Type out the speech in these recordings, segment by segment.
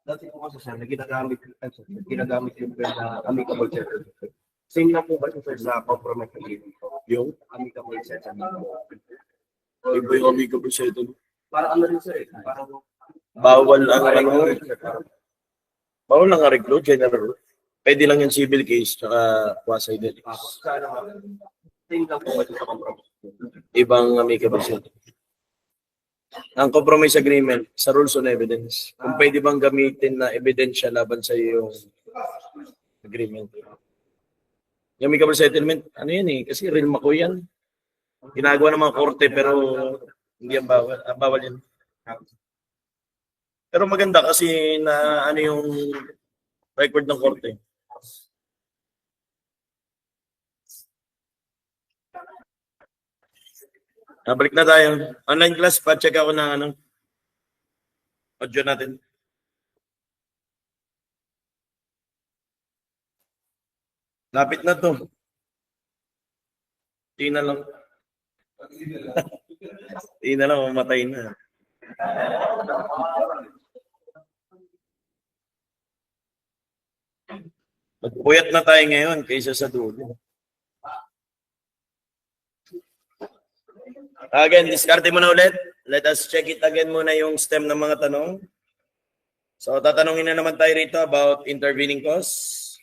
Dati po kasi sir, ginagamit yung na amicable settlement. Same lang po ba ito sir sa compromise agreement? Yung amicable settlement. Iba yung amicable settlement. Para ano rin sir eh? Parang Bawal ang bawal ang recruit, general. Pwede lang yung civil case, tsaka quasi-delicts. same lang po ba ito sa compromise? Ibang amicable settlement. Ang compromise agreement sa rules on evidence. Kung pwede bang gamitin na ebidensya laban sa yung agreement. Yung amicable settlement, ano yan eh, kasi real mako yan. Ginagawa ng mga korte pero hindi yan bawal. Bawal yan. Pero maganda kasi na ano yung record ng korte. Balik na tayo. Online class, pa-check ako ng ano, audio natin. Lapit na to. Tingnan lang. Tingnan lang, mamatay na. Magpuyat na tayo ngayon kaysa sa dulo. Again, diskarte mo na ulit. Let us check it again muna yung stem ng mga tanong. So, tatanungin na naman tayo rito about intervening costs.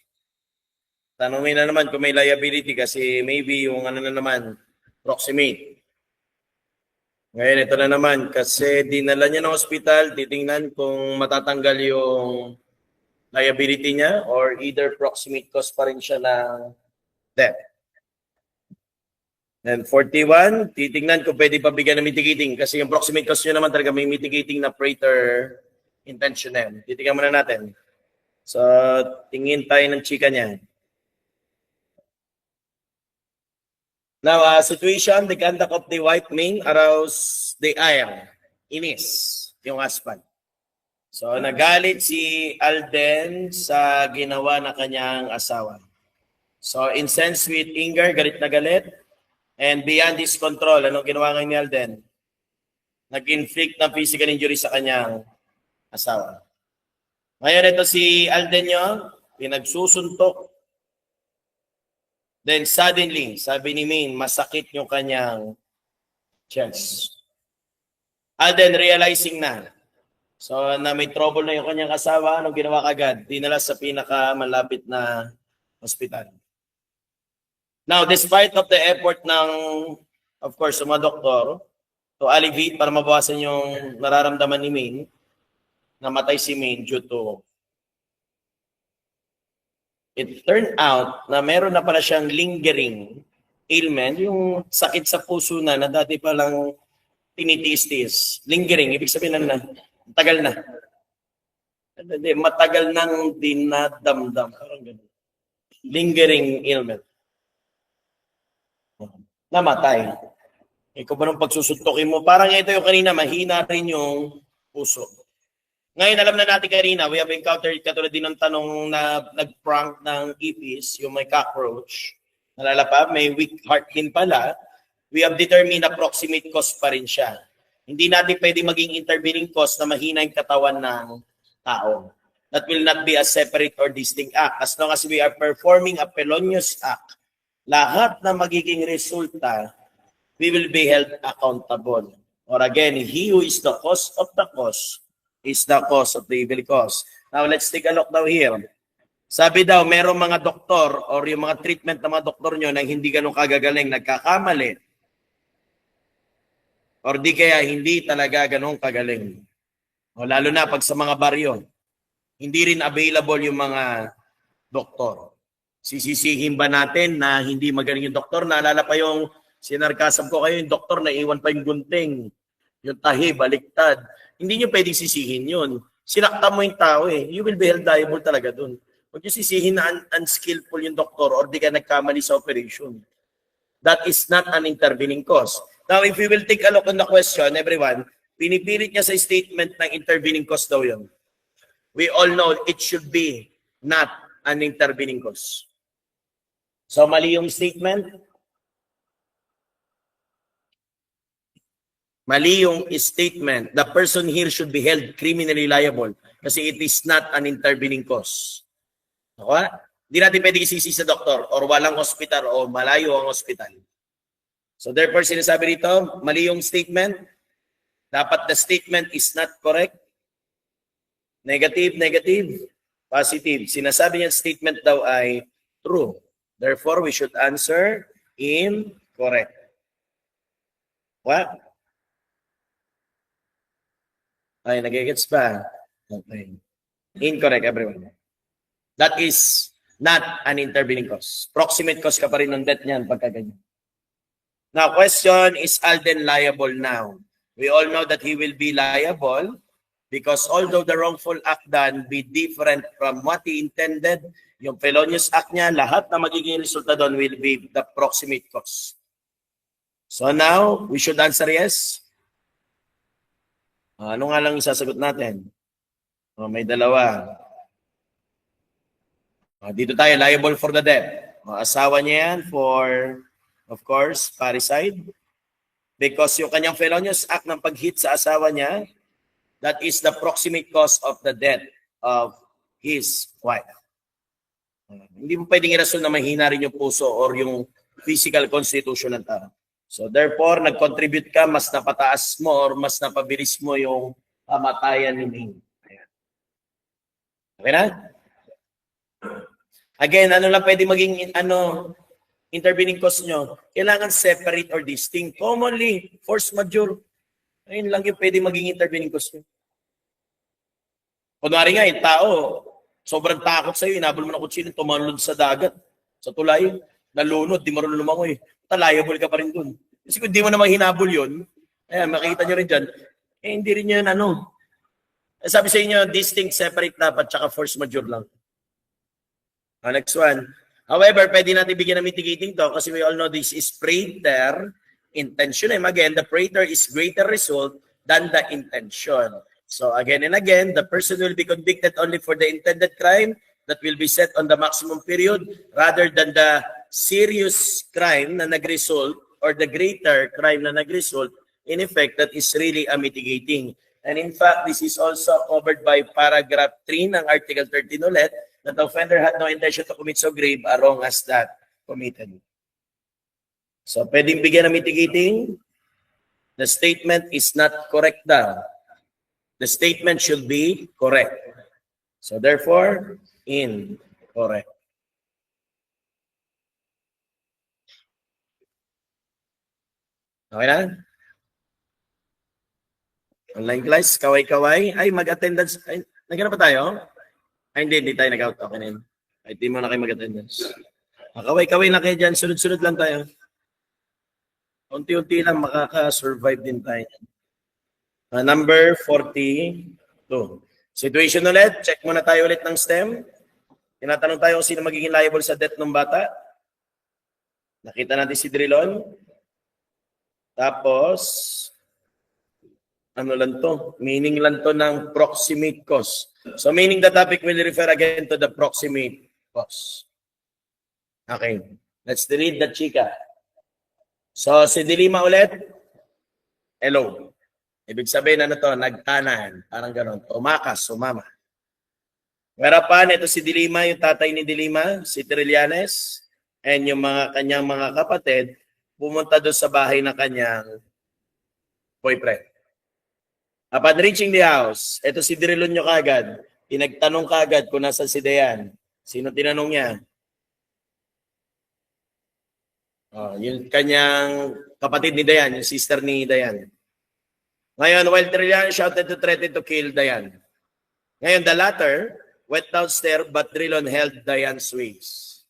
Tanungin na naman kung may liability kasi maybe yung ano na naman, proximate. Ngayon, ito na naman kasi dinala niya ng hospital, titingnan kung matatanggal yung liability niya or either proximate cost pa rin siya ng death. And 41, titingnan kung pwede pa bigyan ng mitigating kasi yung proximate cost nyo naman talaga may mitigating na praetor intention na yun. Titingnan muna natin. So, tingin tayo ng chika niya. Now, situation, the conduct of the white mane arouse the ire. Inis, yung husband. So, nagalit si Alden sa ginawa na kanyang asawa. So, incensed with anger, galit na galit. And beyond his control, anong ginawa ngayon ni Alden? Nag-inflict ng physical injury sa kanyang asawa. Ngayon ito si Alden nyo, pinagsusuntok. Then suddenly, sabi ni Min, masakit yung kanyang chest. Alden realizing na. So na may trouble na yung kanyang asawa, anong ginawa kagad? Dinala sa pinakamalapit na hospital. Now, despite of the effort ng, of course, mga doktor to alleviate para mabawasan yung nararamdaman ni Min, namatay si Min due to, it turned out na meron na pala siyang lingering ailment, yung sakit sa puso na dati pa lang tinitiis-tiis. Lingering, ibig sabihin na tagal na. Matagal nang dinadamdam. Lingering ailment. Namatay. Ikaw ba nung pagsusuntokin mo? Parang ito yung kanina, mahina rin yung puso. Ngayon, alam na natin kanina, we have encountered katulad din ng tanong na nag-prank ng ipis, yung may cockroach. Nalala pa, may weak heart din pala. We have determined na proximate cause pa rin siya. Hindi natin pwede maging intervening cause na mahina yung katawan ng tao. That will not be a separate or distinct act. As long as we are performing a felonious act, lahat na magiging resulta, we will be held accountable. Or again, he who is the cause of the cause is the cause of the evil cause. Now, let's take a look now here. Sabi daw, merong mga doktor or yung mga treatment ng mga doktor nyo na hindi ganun kagagaling, nagkakamali. Or di kaya hindi talaga ganun kagaling. O lalo na pag sa mga baryo, hindi rin available yung mga doktor. Sisisihin ba natin na hindi magaling yung doktor? Naalala pa yung sinarkasam ko kayo, yung doktor na iwan pa yung gunting, yung tahi, baliktad. Hindi nyo pwedeng sisihin yun. Sinakta mo yung tao eh. You will be held liable talaga dun. Huwag nyo sisihin na unskillful yung doktor or di ka nagkamali sa operation. That is not an intervening cause. Now, if we will take a look on the question, everyone, pinipilit niya sa statement ng intervening cause daw yun. We all know it should be not an intervening cause. So, mali yung statement. Mali yung statement. The person here should be held criminally liable kasi it is not an intervening cause. Okay? Hindi natin pwede isisi sa doktor or walang hospital o malayo ang hospital. So therefore, sinasabi dito, mali yung statement. Dapat the statement is not correct. Negative, negative, positive. Sinasabi niya statement daw ay true. Therefore, we should answer incorrect. What? Ay, nagigets pa. Okay. Incorrect, everyone. That is not an intervening cause. Proximate cause ka pa rin ng death niyan pagka ganyan. Now, question, is Alden liable now? We all know that he will be liable because although the wrongful act done be different from what he intended, yung felonious act niya, lahat na magiging resulta doon will be the proximate cause. So now, we should answer yes. Ano nga lang isasagot natin? May dalawa. Dito tayo, liable for the death. Asawa niya yan for, of course, parricide. Because yung kanyang felonious act ng pag-hit sa asawa niya, that is the proximate cause of the death of his wife. Hindi mo pwedeng irason na mahina rin yung puso or yung physical constitution ng tao. So therefore, nag-contribute ka, mas napataas mo or mas napabilis mo yung kamatayan ni Ming. Okay na? Again, ano lang pwede maging intervening cause nyo? Kailangan separate or distinct. Commonly, force majeure. Ayun lang yung pwede maging intervening cause nyo. Kunwari nga, yung tao, sobrang takot sa'yo, inabol mo na kutsilyo, tumalon sa dagat, sa tulay, nalunod, di marunong lumangoy. Liable ka pa rin dun. Kasi kung di mo naman hinabol yun, ayan, makikita nyo rin dyan, hindi rin yun sabi sa inyo, distinct, separate dapat, tsaka force majeure lang. Next one. However, pwede natin bigyan ng mitigating to kasi we all know this is praeter intention. And again, the praeter is greater result than the intention. So again and again, the person will be convicted only for the intended crime that will be set on the maximum period rather than the serious crime na nag-result or the greater crime na nag-result. In effect, that is really a mitigating. And in fact, this is also covered by paragraph 3 ng Article 13 ulit, that the offender had no intention to commit so grave a wrong as that committed. So, pwedeng bigyan ng mitigating. The statement is not correct daw. The statement should be correct. So, therefore, incorrect. Okay na? Online class, kaway-kaway. Ay, mag-attendance. Ay, nagana pa tayo? Ay, hindi tayo nag-out. Okay na yun. Ay, di mo na kayo mag-attendance. Kaway-kaway na kayo dyan. Sunod-sunod lang tayo. Unti-unti lang makaka-survive din tayo. Number 42. Situation ulit. Check muna tayo ulit ng STEM. Tinatanong tayo kung sino magiging liable sa death ng bata. Nakita natin si Drilon. Tapos, ano lang to? Meaning lang to ng proximate cause. So meaning the topic will refer again to the proximate cause. Okay. Let's read the chika. So si Dilima ulit. Hello. Ibig sabihin, ano to, nagtanan. Parang ganon. Tumakas, sumama. Whereupon, ito si Dilima, yung tatay ni Dilima, si Trillanes, and yung mga kanyang mga kapatid, pumunta doon sa bahay ng kanyang boyfriend. Upon reaching the house, ito si Dirilon nyo kagad. Pinagtanong kagad kung nasa si Dayan. Sino tinanong niya? Yung kanyang kapatid ni Dayan, yung sister ni Dayan. Ngayon, while Trillian shouted to threaten to kill Dayan. Ngayon, the latter went downstairs but Drilon held Dayan's waist.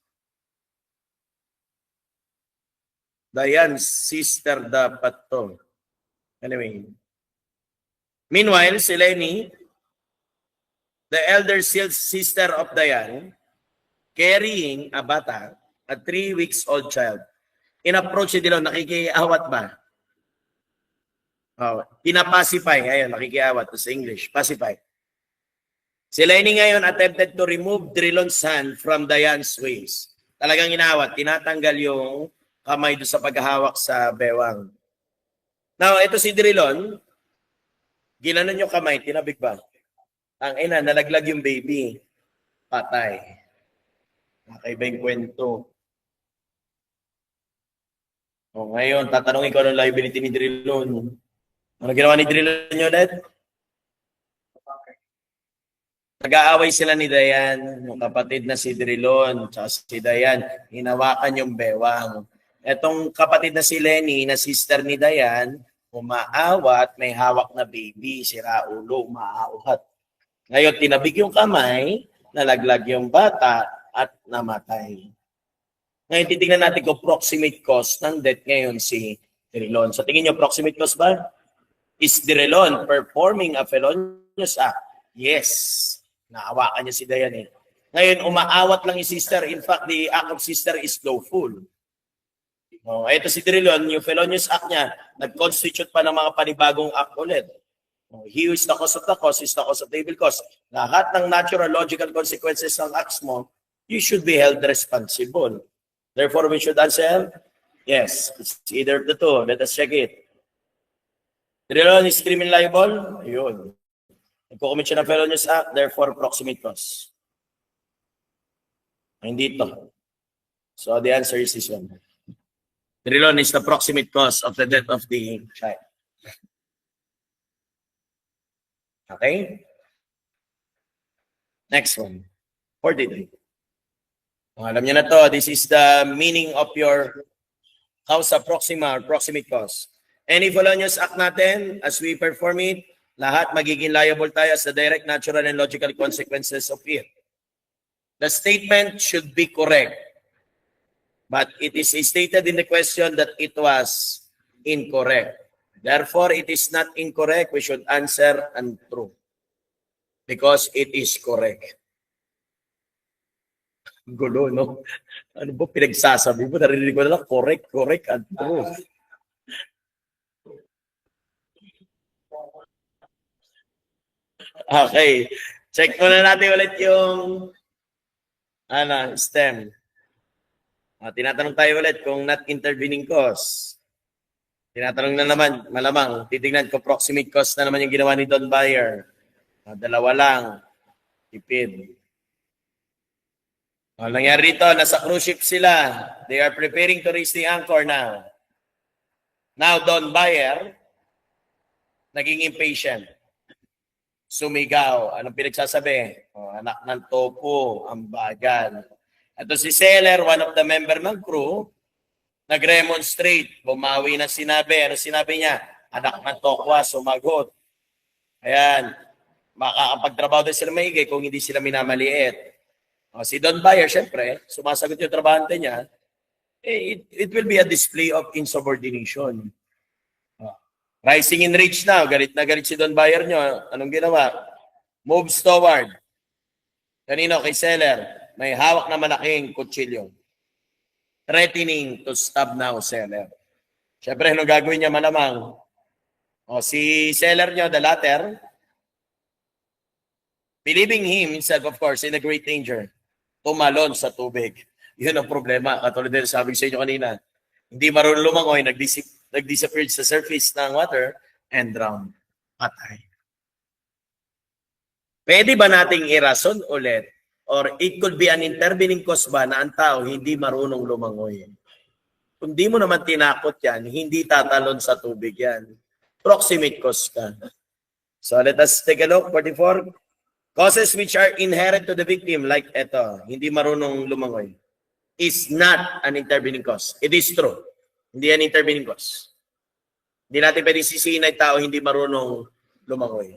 Dayan's sister dapat to. Anyway. Meanwhile, si Lenny, the elder sister of Dayan, carrying a bata, a 3-week-old child. In-approach si Dilon, nakikiawat ba? Pinapacify. Ayun, nakikiawat. Ito sa English. Pacify. Si Lenny ngayon attempted to remove Drilon's hand from Dayan's waist. Talagang inawat. Tinatanggal yung kamay doon sa paghahawak sa bewang. Now, ito si Drilon. Ginanon yung kamay. Tinabig ba? Ang ina, nalaglag yung baby. Patay. Nakaiba yung kwento. Ngayon, tatanungin ko anong liability ni Drilon. Ano ginawa ni Drilon nyo ulit? Nag-aaway sila ni Dayan, yung kapatid na si Drilon, tsaka si Dayan, hinawakan yung bewang. Etong kapatid na si Lenny, na sister ni Dayan, umaawat, may hawak na baby, si Raulo, umaawat. Ngayon, tinabig yung kamay, nalaglag yung bata, at namatay. Ngayon, titingnan natin kung proximate cause ng death ngayon si Drilon. So, tingin nyo, proximate cause ba? Is Drilon performing a felonious act? Yes. Naawakan niya si Dayan eh. Ngayon, umaawat lang yung sister. In fact, the act of sister is lawful. Ito si Drilon, yung felonious act niya, nag-constitute pa ng mga panibagong act ulit. He who is the cause of the cause is the cause of the evil cause. Lahat ng natural logical consequences ng acts mo, you should be held responsible. Therefore, we should answer, yes, it's either of the two. Let us check it. Drilon is criminal liable? Ayun. Nagko-commit siya ng felonious act, therefore proximate cause. Hindi ito. So the answer is this one. Drilon is the proximate cause of the death of the child. Okay? Next one. 43. Alam niyo na to, this is the meaning of your causa proxima or proximate cause. Any felonious act natin, as we perform it, lahat magiging liable tayo sa direct, natural, and logical consequences of it. The statement should be correct. But it is stated in the question that it was incorrect. Therefore, it is not incorrect. We should answer untrue. Because it is correct. Gulo, no? Ano ba pinagsasabi mo? Narinig ko na lang, correct, and true. Okay. Check muna natin ulit yung STEM. Tinatanong tayo ulit kung not intervening cause. Tinatanong na naman, malamang, titignan ko proximate cause na naman yung ginawa ni Don Bayer. Dalawa lang. Tipid. Nangyari rito, nasa cruise ship sila. They are preparing to raise the anchor now. Now, Don Bayer, naging impatient. Sumigaw. Anong pinagsasabi? Anak ng topo, ang bagal. Ito si Sailor, one of the member ng crew, nag-remonstrate. Bumawi na sinabi. Ano sinabi niya? Anak ng tokwa, sumagot. Ayan. Makakapagtrabaho din sila maigi kung hindi sila minamaliit. Si Don Bayer, syempre, sumasagot yung trabahante niya. It will be a display of insubordination. Rising in rage now. Galit na galit si Don Bayer nyo. Anong ginawa? Moves toward. Kanino? Kay Seller. May hawak na malaking kutsilyo. Threatening to stab now Seller. Siyempre, ano gagawin niya malamang? Si Seller nyo, the latter, believing himself, of course, in a great danger, tumalon sa tubig. Yun ang problema. Katulad din sabi ko sa inyo kanina. Hindi marunong lumangoy, nag-disappeared sa surface ng water and drowned. patay. Pwede ba nating irason ulit? Or it could be an intervening cause ba na ang tao hindi marunong lumangoy? Kung di mo naman tinakot yan, hindi tatalon sa tubig yan. Proximate cause ka. So let us take a look. 44. Causes which are inherent to the victim, like eto, hindi marunong lumangoy, is not an intervening cause. It is true. Hindi yan intervening cause. Hindi natin pwede sisihin na yung tao hindi marunong lumangoy.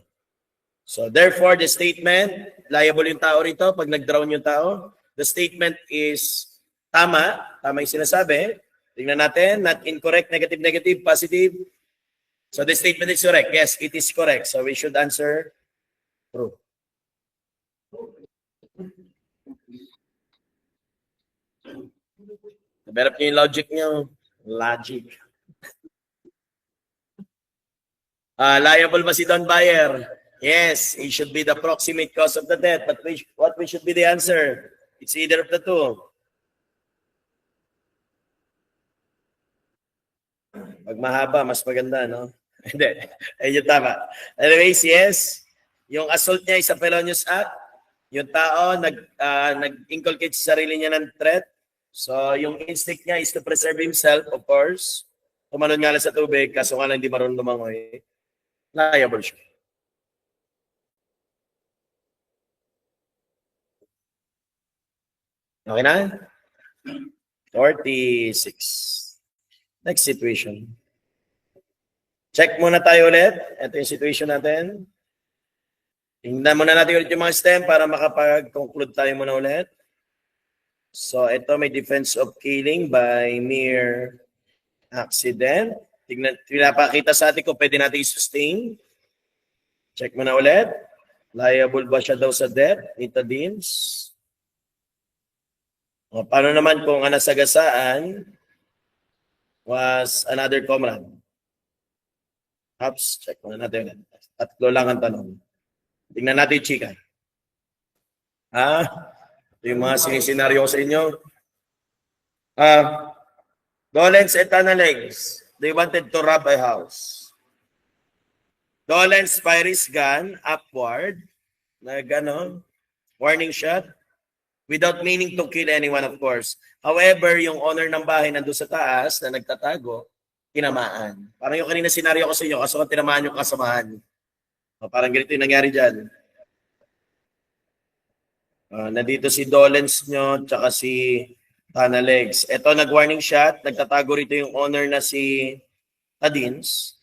So therefore, the statement, liable yung tao rito pag nag-drown yung tao. The statement is tama. Tama yung sinasabi. Tingnan natin, not incorrect, negative, negative, positive. So the statement is correct. Yes, it is correct. So we should answer true. Develop nyo yung logic nyo. Logic. Liable ba si Don Bayer? Yes, he should be the proximate cause of the death. But what should be the answer? It's either of the two. Pag mahaba, mas maganda, no? Hindi. Ayun, tama. Anyways, yes. Yung assault niya is a felonious act. Yung tao nag-inculcate sa sarili niya ng threat. So, yung instinct niya is to preserve himself, of course. Tumalon nga lang sa tubig, kaso nga lang hindi marunong lumangoy. Liable siya. Okay na? 46. Next situation. Check muna tayo ulit. Ito yung situation natin. Tingnan muna natin ulit yung mga stem para makapag-conclude tayo muna ulit. So, ito may defense of killing by mere accident. Pinapakita sa atin kung pwede natin i-sustain. Check muna ulit. Liable ba siya daw sa death? Nita Deans. O, paano naman kung ang nasagasaan was another comrade? Oops, check muna natin. Tatlo lang ang tanong. Tingnan natin, chika. Ito yung mga sinisenaryo ko sa inyo. Dolens and Tanalegs, they wanted to rob a house. Dolens fires gun upward, na gano'n, warning shot, without meaning to kill anyone, of course. However, yung owner ng bahay nandun sa taas na nagtatago, tinamaan. Parang yung kanina senaryo ko sa inyo, kaso tinamaan yung kasamahan. Parang ganito yung nangyari dyan. Nandito si Dolens nyo, tsaka si Tanalegs. Ito, nag-warning shot. Nagtatago rito yung owner na si Tadins.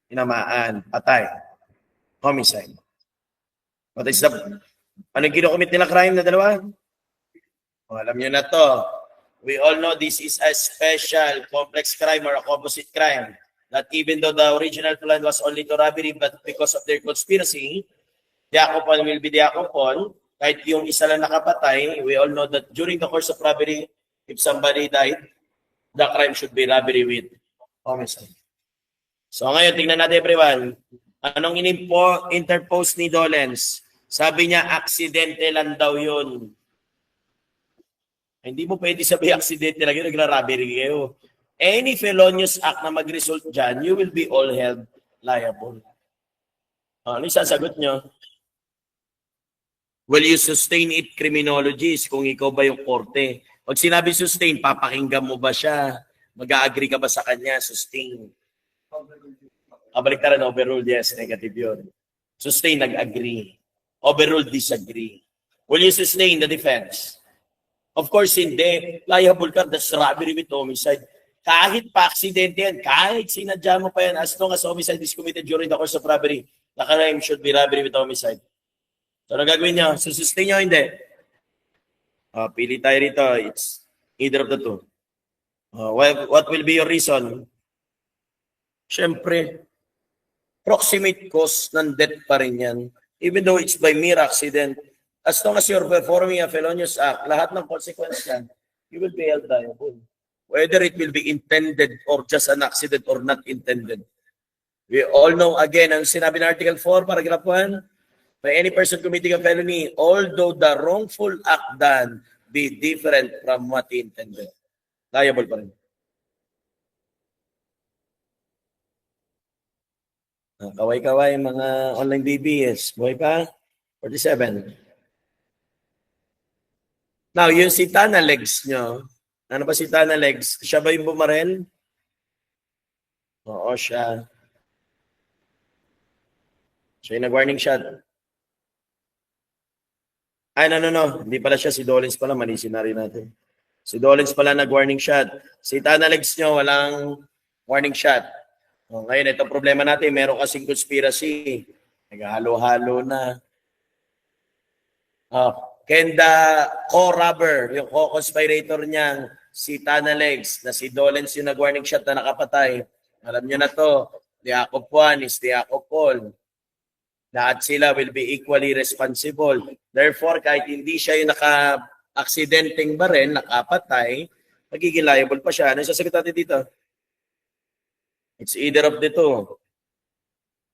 Tinamaan. Patay. Homicide. What is the... Ano yung kinocommit nila crime na dalawa? Alam nyo na to. We all know this is a special complex crime or a composite crime. That even though the original plan was only to robbery, but because of their conspiracy, Diakopon will be Diakopon. Kahit yung isa lang nakapatay, we all know that during the course of robbery, if somebody died, the crime should be robbery with homicide. So ngayon, tingnan natin everyone. Anong interpose ni Dolens? Sabi niya, aksidente lang daw yun. Hindi mo pwede sabihin aksidente lang yun, nagra-robbery kayo. Any felonious act na mag-result dyan, you will be all held liable. Ano yung sasagot nyo? Will you sustain it criminologies kung ikaw ba yung korte? Pag sinabi sustain, papakinggan mo ba siya? Mag-a-agree ka ba sa kanya? Sustain. Kabaliktaran, overruled, yes, negative yun. Sustain, nag-agree. Overruled, disagree. Will you sustain the defense? Of course, hindi. Liable ka, that's robbery with homicide. Kahit pa aksidente yan, kahit sinadya mo pa yan, as long as homicide is committed during the course of robbery, the crime should be robbery with homicide. So, ano gagawin niya? Sustain niya o hindi? Pili tayo rito. It's either of the two. What will be your reason? Siyempre, proximate cause ng death pa rin yan. Even though it's by mere accident, as long as you're performing a felonious act, lahat ng consequence yan, you will be held liable. Whether it will be intended or just an accident or not intended. We all know, again, ang sinabi ng Article 4, Paragraph 1, by any person committing a felony, although the wrongful act done be different from what he intended. Liable pa rin. Kaway-kaway, mga online BBS. Buhay pa? 47. Now, yung si Tana Legs nyo, ano ba si Tana Legs? Siya ba yung bumarel? Oo, siya. Siya yung nag-warning shot. Ay, no. Hindi pala siya. Si Dolens pala. Mali sinari natin. Si Dolens pala nag-warning shot. Si Tana Legs nyo, walang warning shot. O, ngayon, ito problema natin. Meron kasing conspiracy. Naghalo-halo na. Kenda co-rubber, yung co-conspirator niyang si Tana Legs, na si Dolens yung nag-warning shot na nakapatay. Alam niyo na to. Diakop Juan is Diakop Paul. Lahat sila will be equally responsible. Therefore, kahit hindi siya yung naka-aksidenteng baril, nakapatay, magiging liable pa siya. Ano yung sasagot natin dito? It's either of the two.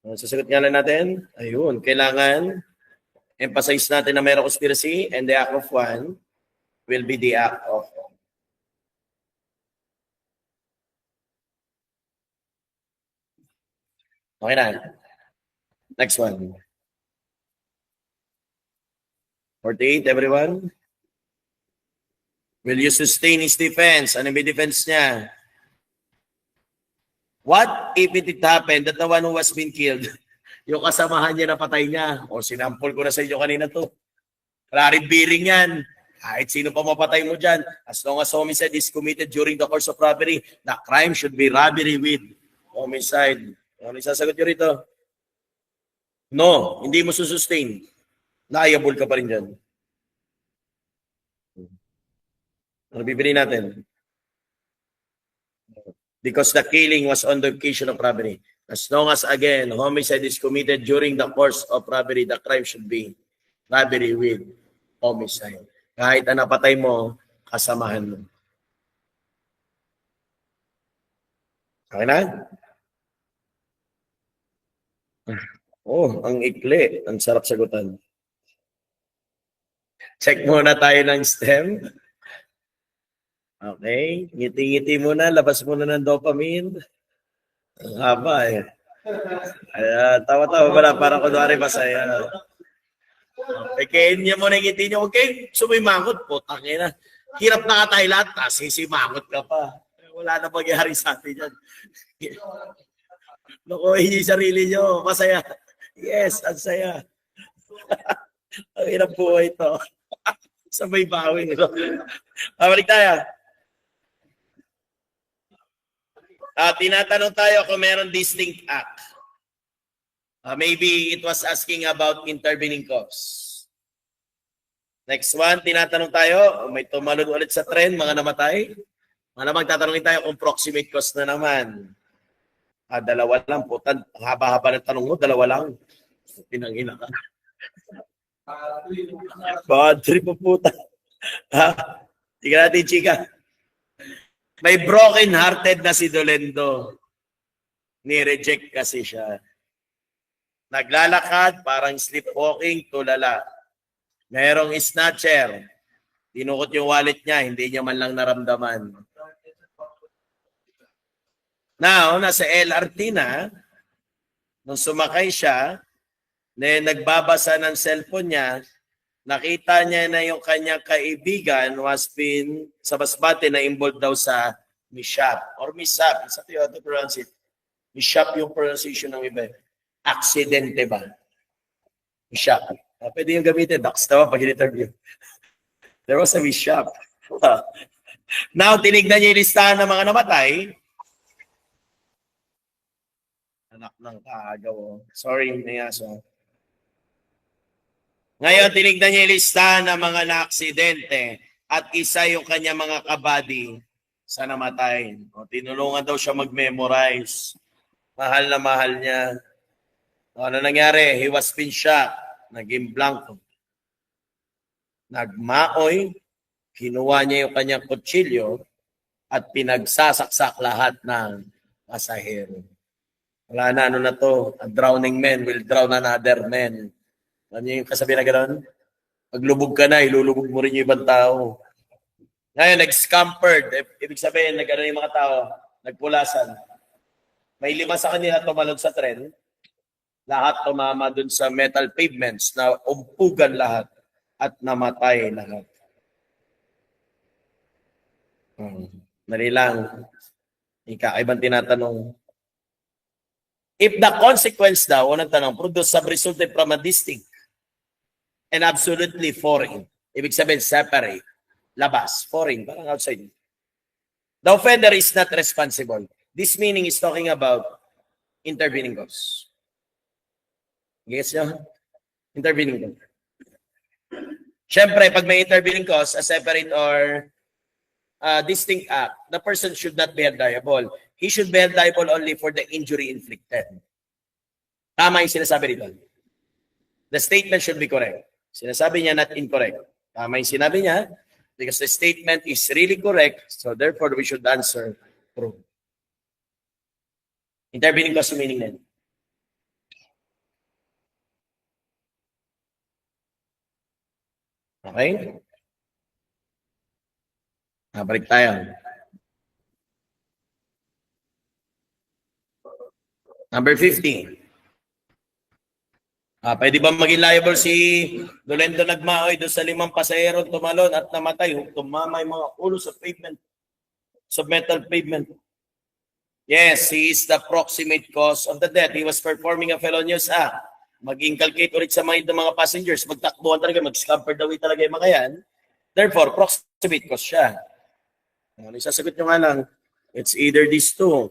Ano sasagot nga lang natin? Ayun, kailangan emphasize natin na mayroong conspiracy and the act of one will be the act of all. Okay na. Next one. 48, everyone. Will you sustain his defense? Ano yung defense niya? What if it happened that the one who was been killed, yung kasamahan niya na patay niya? O sinampol ko na sa inyo kanina to. Clarid bearing yan. Kahit sino pa mapatay mo dyan, as long as homicide is committed during the course of robbery, the crime should be robbery with homicide. Ano isasagot nyo rito? No, hindi mo susustain. Liable ka pa rin dyan. Ano bibili natin? Because the killing was on the occasion of robbery. As long as, again, homicide is committed during the course of robbery, the crime should be robbery with homicide. Kahit na napatay mo, kasamahan mo. Okay na? Oh, ang ikli. Ang sarap sagutan. Check muna tayo ng STEM. Okay. Ngiti-ngiti muna. Labas muna ng dopamine. Ang haba eh. Tawa-tawa ba na? Parang kunwari masaya. Okay, niya mo na ngiti niyo. Okay, sumimangot po. Tangina. Hirap na ka tayo lahat. Sisimangot ka pa. Wala na magyari sa atin yan. Lokohin niyo yung sarili niyo. Masaya. Yes, ang saya. Ang hirap buhay ito. Sabay bawin. Balik tayo. Tinatanong tayo kung meron distinct act. Maybe it was asking about intervening cause. Next one, tinatanong tayo, may tumalon ulit sa trend, mga namatay. Malamang tatanungin tayo kung proximate cause na naman. Dalawa lang, putan. Haba-haba ng tanong mo, dalawa lang. Pinangina ka. Bad trip po puta. Tingnan natin, chika. May broken-hearted na si Dolendo. Ni-reject kasi siya. Naglalakad, parang sleepwalking, tulala. Merong snatcher. Tinukot yung wallet niya, hindi niya man lang naramdaman. Now, nasa LRT na, nung sumakay siya, nagbabasa ng cellphone niya, nakita niya na yung kanyang kaibigan was been sa Basbate na involved daw sa mishap or mishap. Isa to to pronounce it. Mishap yung pronunciation ng iba. Aksidente ba? Mishap. Pwede yung gamitin. Dax naman pag in-interview. There was a mishap. Now, tinignan niya yung listahan ng mga namatay. Anak ng kaagaw. Sorry, Nayaso. Ngayon, tinignan niya yung listahan ng mga na-aksidente at isa yung kanya mga kabady sa namatay. O, tinulungan daw siya mag-memorize. Mahal na mahal niya. O, ano nangyari? He was been shot. Naging blanco. Nagmaoy. Kinuha niya yung kanyang kutsilyo at pinagsasaksak lahat ng pasahero. Wala na, ano na to? A drowning man will drown another man. Ano yung kasabi na gano'n? Pag lubog ka na, ilulubog mo rin yung ibang tao. Ngayon, nag-scampered. Ibig sabihin, nag-ano yung mga tao, nagpulasan. May 5 sa kanila tumalon sa tren. Lahat tumama dun sa metal pavements na umpugan lahat at namatay lahat. Dali lang. Ikaibang tinatanong. If the consequence daw, unang tanong, produce some resulted from a distinct and absolutely foreign. Ibig sabihin, separate. Labas. Foreign. Parang outside. The offender is not responsible. This meaning is talking about intervening cause. Yes, nyo? Intervening cause. Siyempre, pag may intervening cause, a separate or distinct act, the person should not be held liable. He should be held liable only for the injury inflicted. Tama yung sinasabi dito. The statement should be correct. Sinasabi niya not incorrect. Tama yung sinabi niya because the statement is really correct, so therefore we should answer true. Intervening cause meaning then. Okay? Balik tayo. Number 50. Pwede ba maging liable si Dolendo Nagmaoy doon sa 5 pasahero tumalon at namatay? Tumama yung mga ulo sa pavement, sa metal pavement. Yes, he is the proximate cause of the death. He was performing a felonious act. Mag-inculcate ulit sa mind ng mga passengers. Magtakbuhan talaga, mag-scamper the way talaga yung mga yan. Therefore, proximate cause siya. Isasagot nyo nga lang, it's either these two.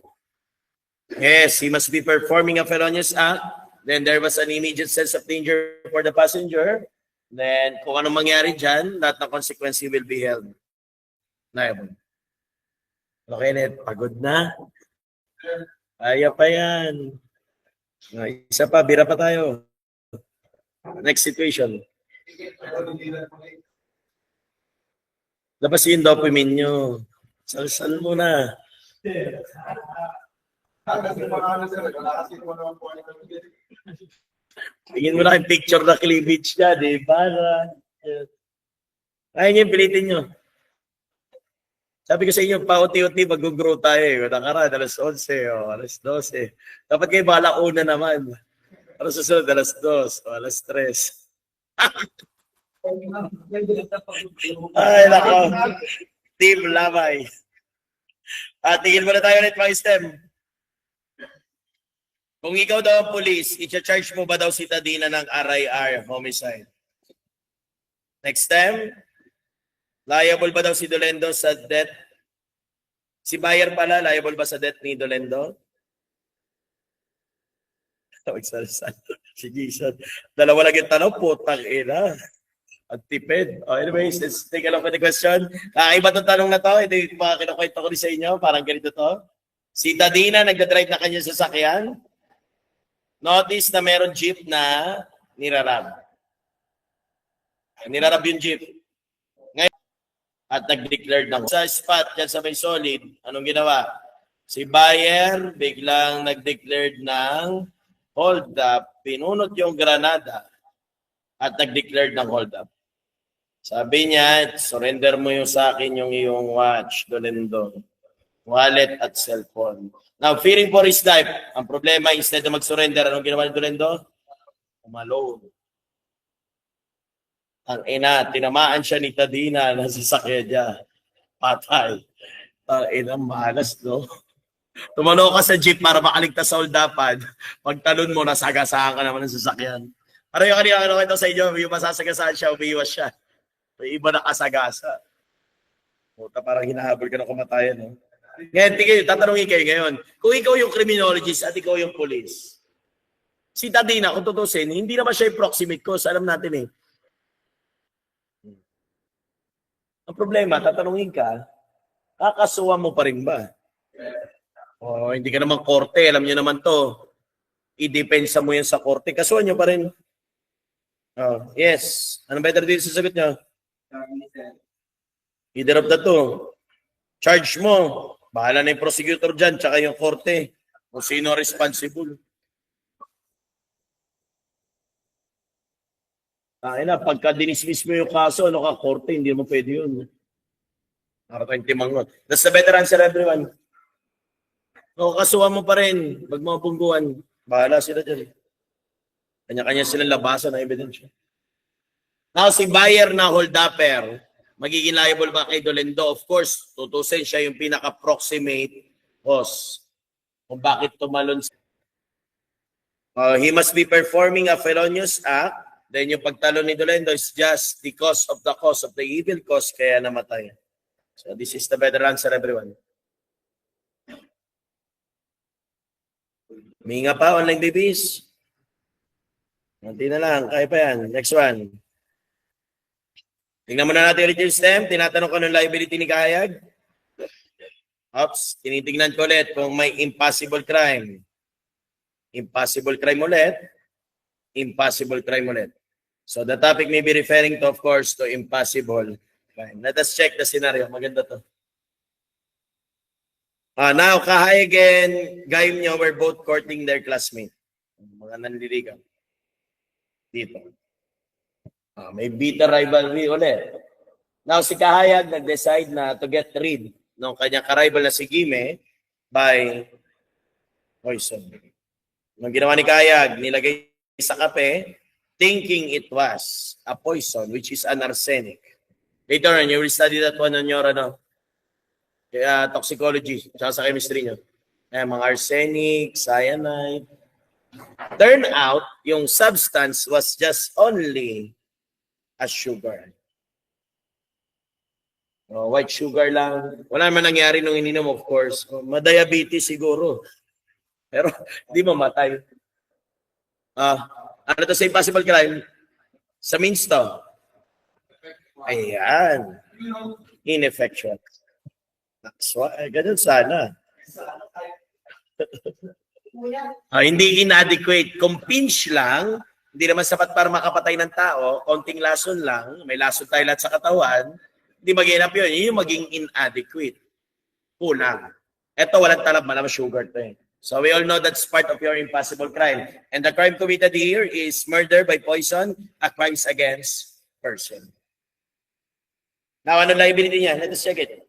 Yes, he must be performing a felonious act. Then there was an immediate sense of danger for the passenger. Then kung anong mangyari dyan, lahat ng consequence he will be held liable. Okay, Net, pagod na. Kaya pa yan. Isa pa, bira pa tayo. Next situation. Labas yung document nyo. Salsal mo na. Tingin mo na yung picture na cleavage niya, di ba? Ayun yung pilitin nyo. Sabi ko sa inyo, pauti-uti, mag-grow tayo. Nakaraan, alas 11, o alas 12. Dapat kayo bala una naman. Para susunod, alas 2, o alas 3. Ay, nako. Team Lamay. Tingin mo na tayo ulit, mga STEM. Kung ikaw daw ang police, i-charge mo ba daw si Tadina ng RIR, homicide? Next time, liable ba daw si Dolendo sa death? Si Bayer pala, liable ba sa death ni Dolendo? Si Jason. Dalawa lang yung tanong, putang ina. At tipid. Anyways, let's take a look at the question. Iba itong tanong na to. Ito yung mga kinakwento ko rin sa inyo. Parang ganito to. Si Tadina, nagdadrive na kanyang sasakyan. Notice na meron jeep na nirarab. Nirarab yung jeep. Ngayon, at nag-declare ng sa spot dyan sa may solid, anong ginawa? Si Bayer biglang nag-declare ng hold up, pinunot yung granada at nag-declare ng hold up. Sabi niya, surrender mo yung sa akin yung iyong watch, Dolendo, wallet at cellphone. Now, fearing for his life, ang problema, instead na mag-surrender, anong ginawa ni Dolendo? Umalone. Ang ina, tinamaan siya ni Tadina na sasakyan niya. Patay. Ang ina, malas, no? Tumano ka sa jeep para makaligtas sa holdapan. Pagtalon mo, nasagasaan ka naman ng sasakyan. Para yung kanina, ano kwento sa inyo, yung masasagasaan siya, umiiwas siya. May iba na kasagasa. Puta, parang hinahabol ka na kumatayan, no? Ngayon, tingin, tatanungin kayo ngayon, kung ikaw yung criminologist at ikaw yung police, si Tadina, kung tutusin, hindi naman siya yung proximate cause, alam natin eh. Ang problema, tatanungin ka, kakasuhan mo pa rin ba? O hindi ka naman korte, alam nyo naman to. I-depensa mo yan sa korte, kasuhan nyo pa rin. Oh, yes. Anong better dito sa sagot nyo? Either of the two. Charge mo. Bahala na yung prosecutor dyan, tsaka yung korte. Kung sino responsible. Pagka dinismiss mo yung kaso, ano ka, korte, hindi mo pwede yun. Para tayong timangot. That's the better answer, everyone. O, kasuhan mo pa rin. Pag mga pungguan, bahala sila dyan. Kanya-kanya silang labasan ng ebidensya. Now, si buyer na holdupper, magiging liable ba kay Dolendo? Of course, tutusin siya yung pinaka-proximate cause kung bakit tumalon. He must be performing a felonious act. Then yung pagtalon ni Dolendo is just the cause of the evil cause kaya namatay. So this is the better answer, everyone. Minga pa, online babies. Nanti na lang, kaya pa yan. Next one. Tingnan muna natin ulit yung stem. Tinatanong ko ng liability ni Kayag. Oops, tinitingnan ko ulit kung may impossible crime. Impossible crime ulit. Impossible crime ulit. So the topic may be referring to, of course, to impossible crime. Let us check the scenario. Maganda to. Now, Kahayag and Gaimnyo were both courting their classmate. Mga nanliligaw. Dito. May bitter rivalry ulit. Now, si Kahayag nag-decide na to get rid ng kanyang ka-rival na si Gime by poison. Nung ginawa ni Kahayag, nilagay sa kape, thinking it was a poison, which is an arsenic. Later on, you will study that one on your toxicology, tsaka sa chemistry nyo. Mga arsenic, cyanide. Turn out, yung substance was just only a sugar. White sugar lang. Wala naman nangyari nung ininom, of course. Madiabetes siguro. Pero hindi mamatay. Ano to sa impossible crime? Sa means to. Ayan. Ineffectual. That's why, ganun sana. Hindi inadequate. Kung pinch lang, hindi naman sapat para makapatay ng tao, konting lason lang, may lason tayo lahat sa katawan, hindi mag-inap yun. Yun yung maging inadequate. Kulang. Ito, walang talab, malam sugar to eh. So we all know that's part of your impossible crime. And the crime committed here is murder by poison, a crimes against person. Now, ano liability niya? Let us check it.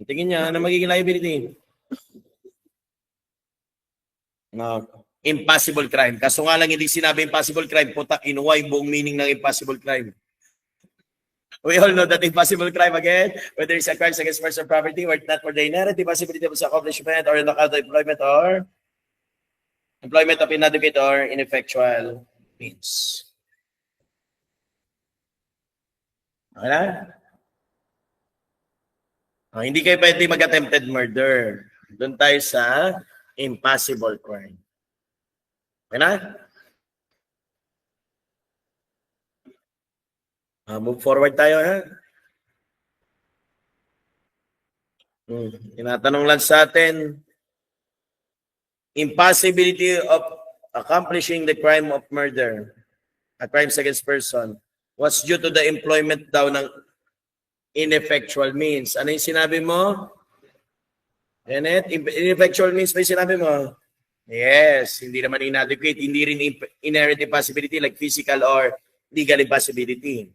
Tingin niya, ano magiging liability? Impossible crime. Kaso nga lang hindi sinabi impossible crime, puta, kinuha yung buong meaning ng impossible crime. We all know that impossible crime, again, whether it's a crime against person property or not for the inherent possibility of accomplishment or the employment of inadequate or ineffectual means. Okay na? Hindi kayo pwede mag-attempted murder. Doon tayo sa impossible crime. Okay na? Move forward tayo, ha? Tinatanong lang sa atin, impossibility of accomplishing the crime of murder, a crimes against person, was due to the employment daw ng ineffectual means. Ano yung sinabi mo? Janet, ineffectual means ba yung sinabi mo? Yes, hindi naman inadequate, hindi rin inherent impossibility like physical or legal impossibility.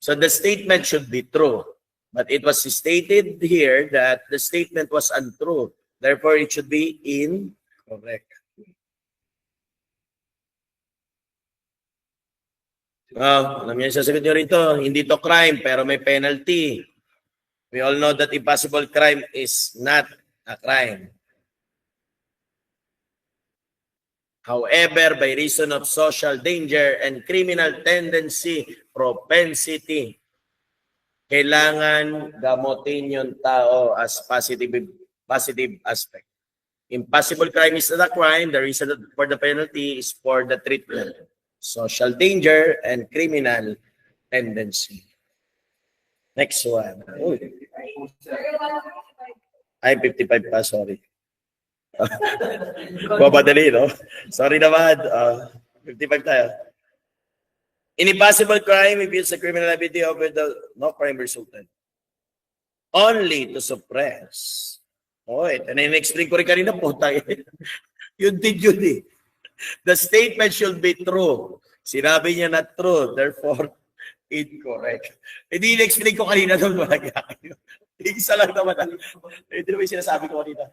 So the statement should be true. But it was stated here that the statement was untrue. Therefore, it should be incorrect. Alam niyo, sasagot niyo rito, hindi to crime, pero may penalty. We all know that impossible crime is not a crime. However, by reason of social danger and criminal tendency, propensity, kailangan gamutin yung tao as positive aspect. Impossible crime is not a crime. The reason for the penalty is for the treatment. Social danger and criminal tendency. Next one. Ay, 55 pa, sorry. Babadali, no? Sorry naman. 55 tayo. In impossible crime, if it's a criminal liability over the no crime resulted. Only to suppress. Ito na in-explain ko rin kanina po tayo. Yun din yun eh. The statement should be true. Sinabi niya na true, therefore, incorrect. Hindi in-explain ko kanina doon, malagay kayo. Isa lang naman. Hindi naman yung sinasabi ko kanina.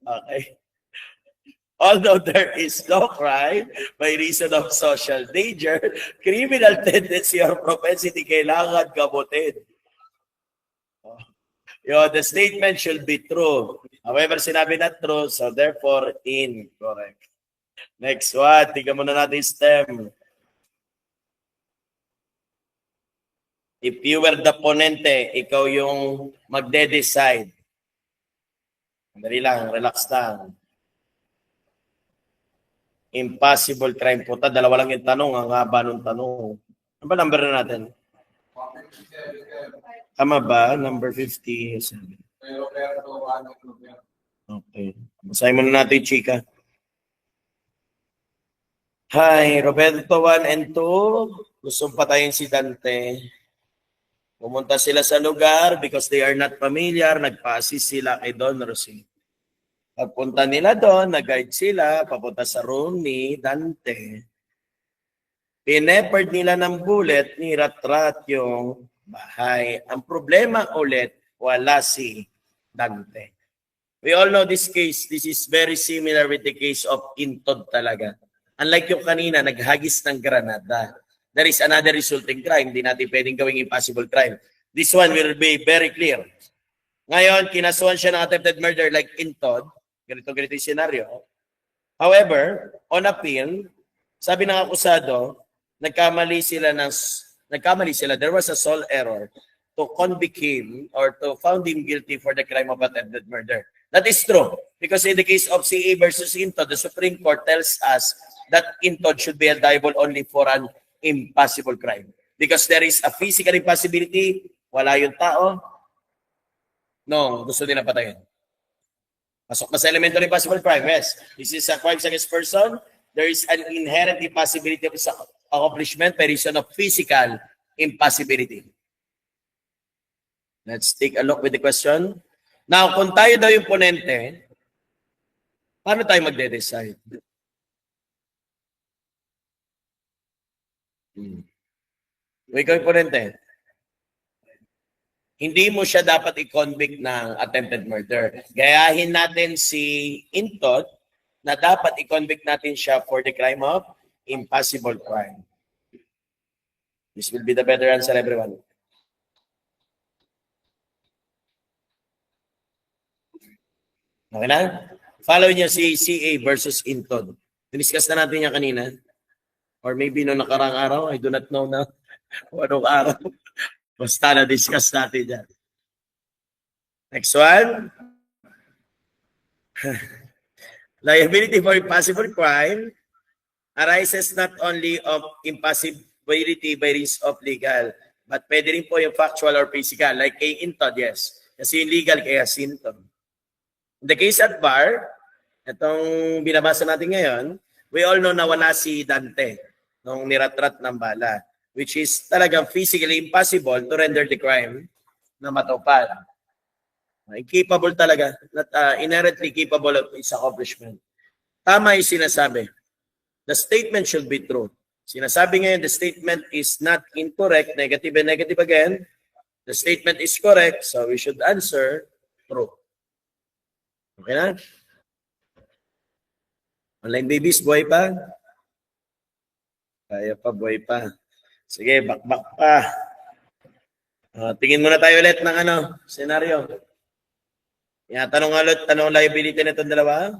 Okay. Although there is no crime by reason of social danger, criminal tendency or propensity kailangan gamutin. The statement should be true. However, sinabi na true, so therefore incorrect. Next one, tingnan muna natin STEM. If you were the ponente, ikaw yung magde-decide. Dali lang, relax lang. Impossible crime. Puta, dalawa lang yung tanong. Ang haba ng tanong. Ano ba number na natin? Tama ba? Number 50. Okay. Basahin muna natin, chika. Hi, Roberto 1 and 2. Gusto patayin si Dante. Pumunta sila sa lugar because they are not familiar. Nagpa-assist sila kay Don Rossi. Pagpunta nila doon, nag-guide sila, papunta sa room ni Dante. Pinepard nila ng bullet, nirat-rat yung bahay. Ang problema ulit, wala si Dante. We all know this case. This is very similar with the case of Intod talaga. Unlike yung kanina, naghagis ng granada. There is another resulting crime. Hindi natin pwedeng gawing impossible crime. This one will be very clear. Ngayon, kinasuhan siya ng attempted murder like Intod. Ganito yung scenario. However, on appeal, sabi ng akusado, nagkamali sila. There was a sole error to convict him or to found him guilty for the crime of attempted murder. That is true. Because in the case of CA versus Intod, the Supreme Court tells us that Intod should be liable only for an impossible crime. Because there is a physical impossibility, wala yung tao. No, gusto nila patayin. Pasok na sa elementary impossible crime. Yes. This is a crime against person. There is an inherent impossibility of its accomplishment by reason of physical impossibility. Let's take a look with the question. Now, kung tayo daw yung ponente, paano tayo magde-decide? Ikaw yung ponente. Hindi mo siya dapat i-convict ng attempted murder. Gayahin natin si Intod na dapat i-convict natin siya for the crime of impossible crime. This will be the better answer, everyone. Okay na? Follow niyo si CA versus Intod. Diniscuss na natin yan kanina. Or maybe no nakarang araw. I do not know na anong araw. Basta na-discuss natin yan. Next one. Liability for impossible crime arises not only of impossibility by reason of legal, but pwede rin po yung factual or physical. Like kay Intod, yes. Kasi yung legal kaya symptom. In the case at bar, itong binabasa natin ngayon, we all know na wala si Dante nung niratrat ng bala, which is talagang physically impossible to render the crime na matupad. Incapable talaga, not inherently capable of its accomplishment. Tama yung sinasabi. The statement should be true. Sinasabi ngayon, the statement is not incorrect, negative and negative again. The statement is correct, so we should answer true. Okay na? Online babies, buhay pa? Kaya pa, buhay pa. Sige, bakbak pa. Tingin muna tayo ulit ng senaryo. Tanong liability na itong dalawa.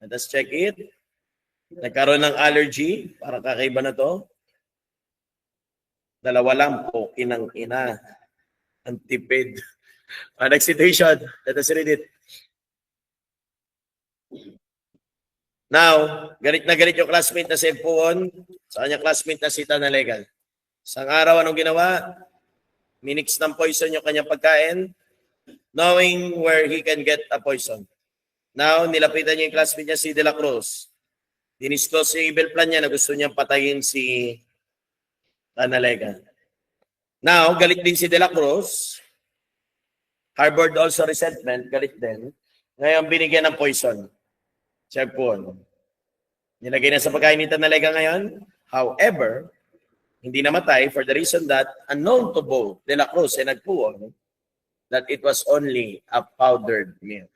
Let us check it. Nagkaroon ng allergy. Para kakaiba na to. Dalawa lang po, inang-ina. Antipid. Next situation. Let us read it. Now, galit na galit yung classmate na si Puon sa kanyang classmate na si Tana Legal. Isang araw, anong ginawa? Minix ng poison yung kanyang pagkain, knowing where he can get a poison. Now, nilapitan niya yung classmate niya si De La Cruz. Dinisclose yung evil plan niya na gusto niyang patayin si Tana Legal. Now, galit din si De La Cruz. Harbored also resentment, galit din. Ngayon, binigyan ng poison. Chagpuan. Nilagay na sa pagkain ni Tanalega ngayon. However, hindi namatay for the reason that unknown to both De La Cruz and Nagpuan that it was only a powdered milk.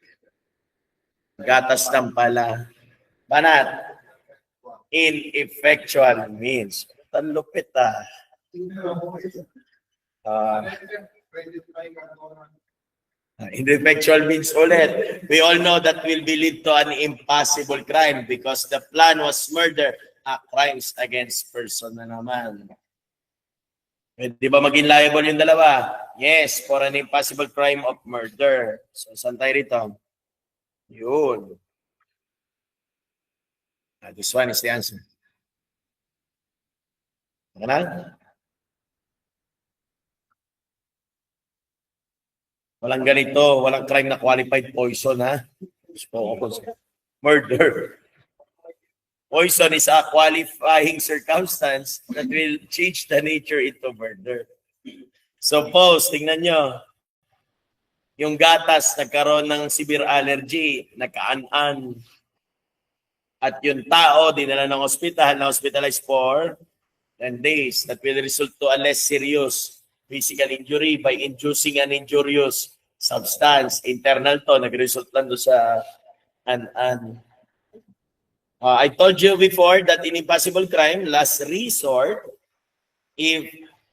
Gatas lang pala. Banat. Ineffectual means. Ang lupit ah. Ineffectual means ulit. We all know that will be lead to an impossible crime because the plan was murder. Crimes against person na naman. Di ba maging liable yung dalawa? Yes, for an impossible crime of murder. So, saan tayo rito? Yun. This one is the answer. Okay na? Walang ganito, walang crime na qualified poison, ha? Murder. Poison is a qualifying circumstance that will change the nature into murder. Suppose, tingnan nyo, yung gatas nagkaroon ng severe allergy, nagkaan-an, at yung tao dinala ng ospital, na hospitalized for 10 days, that will result to a less serious physical injury by inducing an injurious substance. Internal to, nag-result lang doon sa an. I told you before that in impossible crime, last resort, if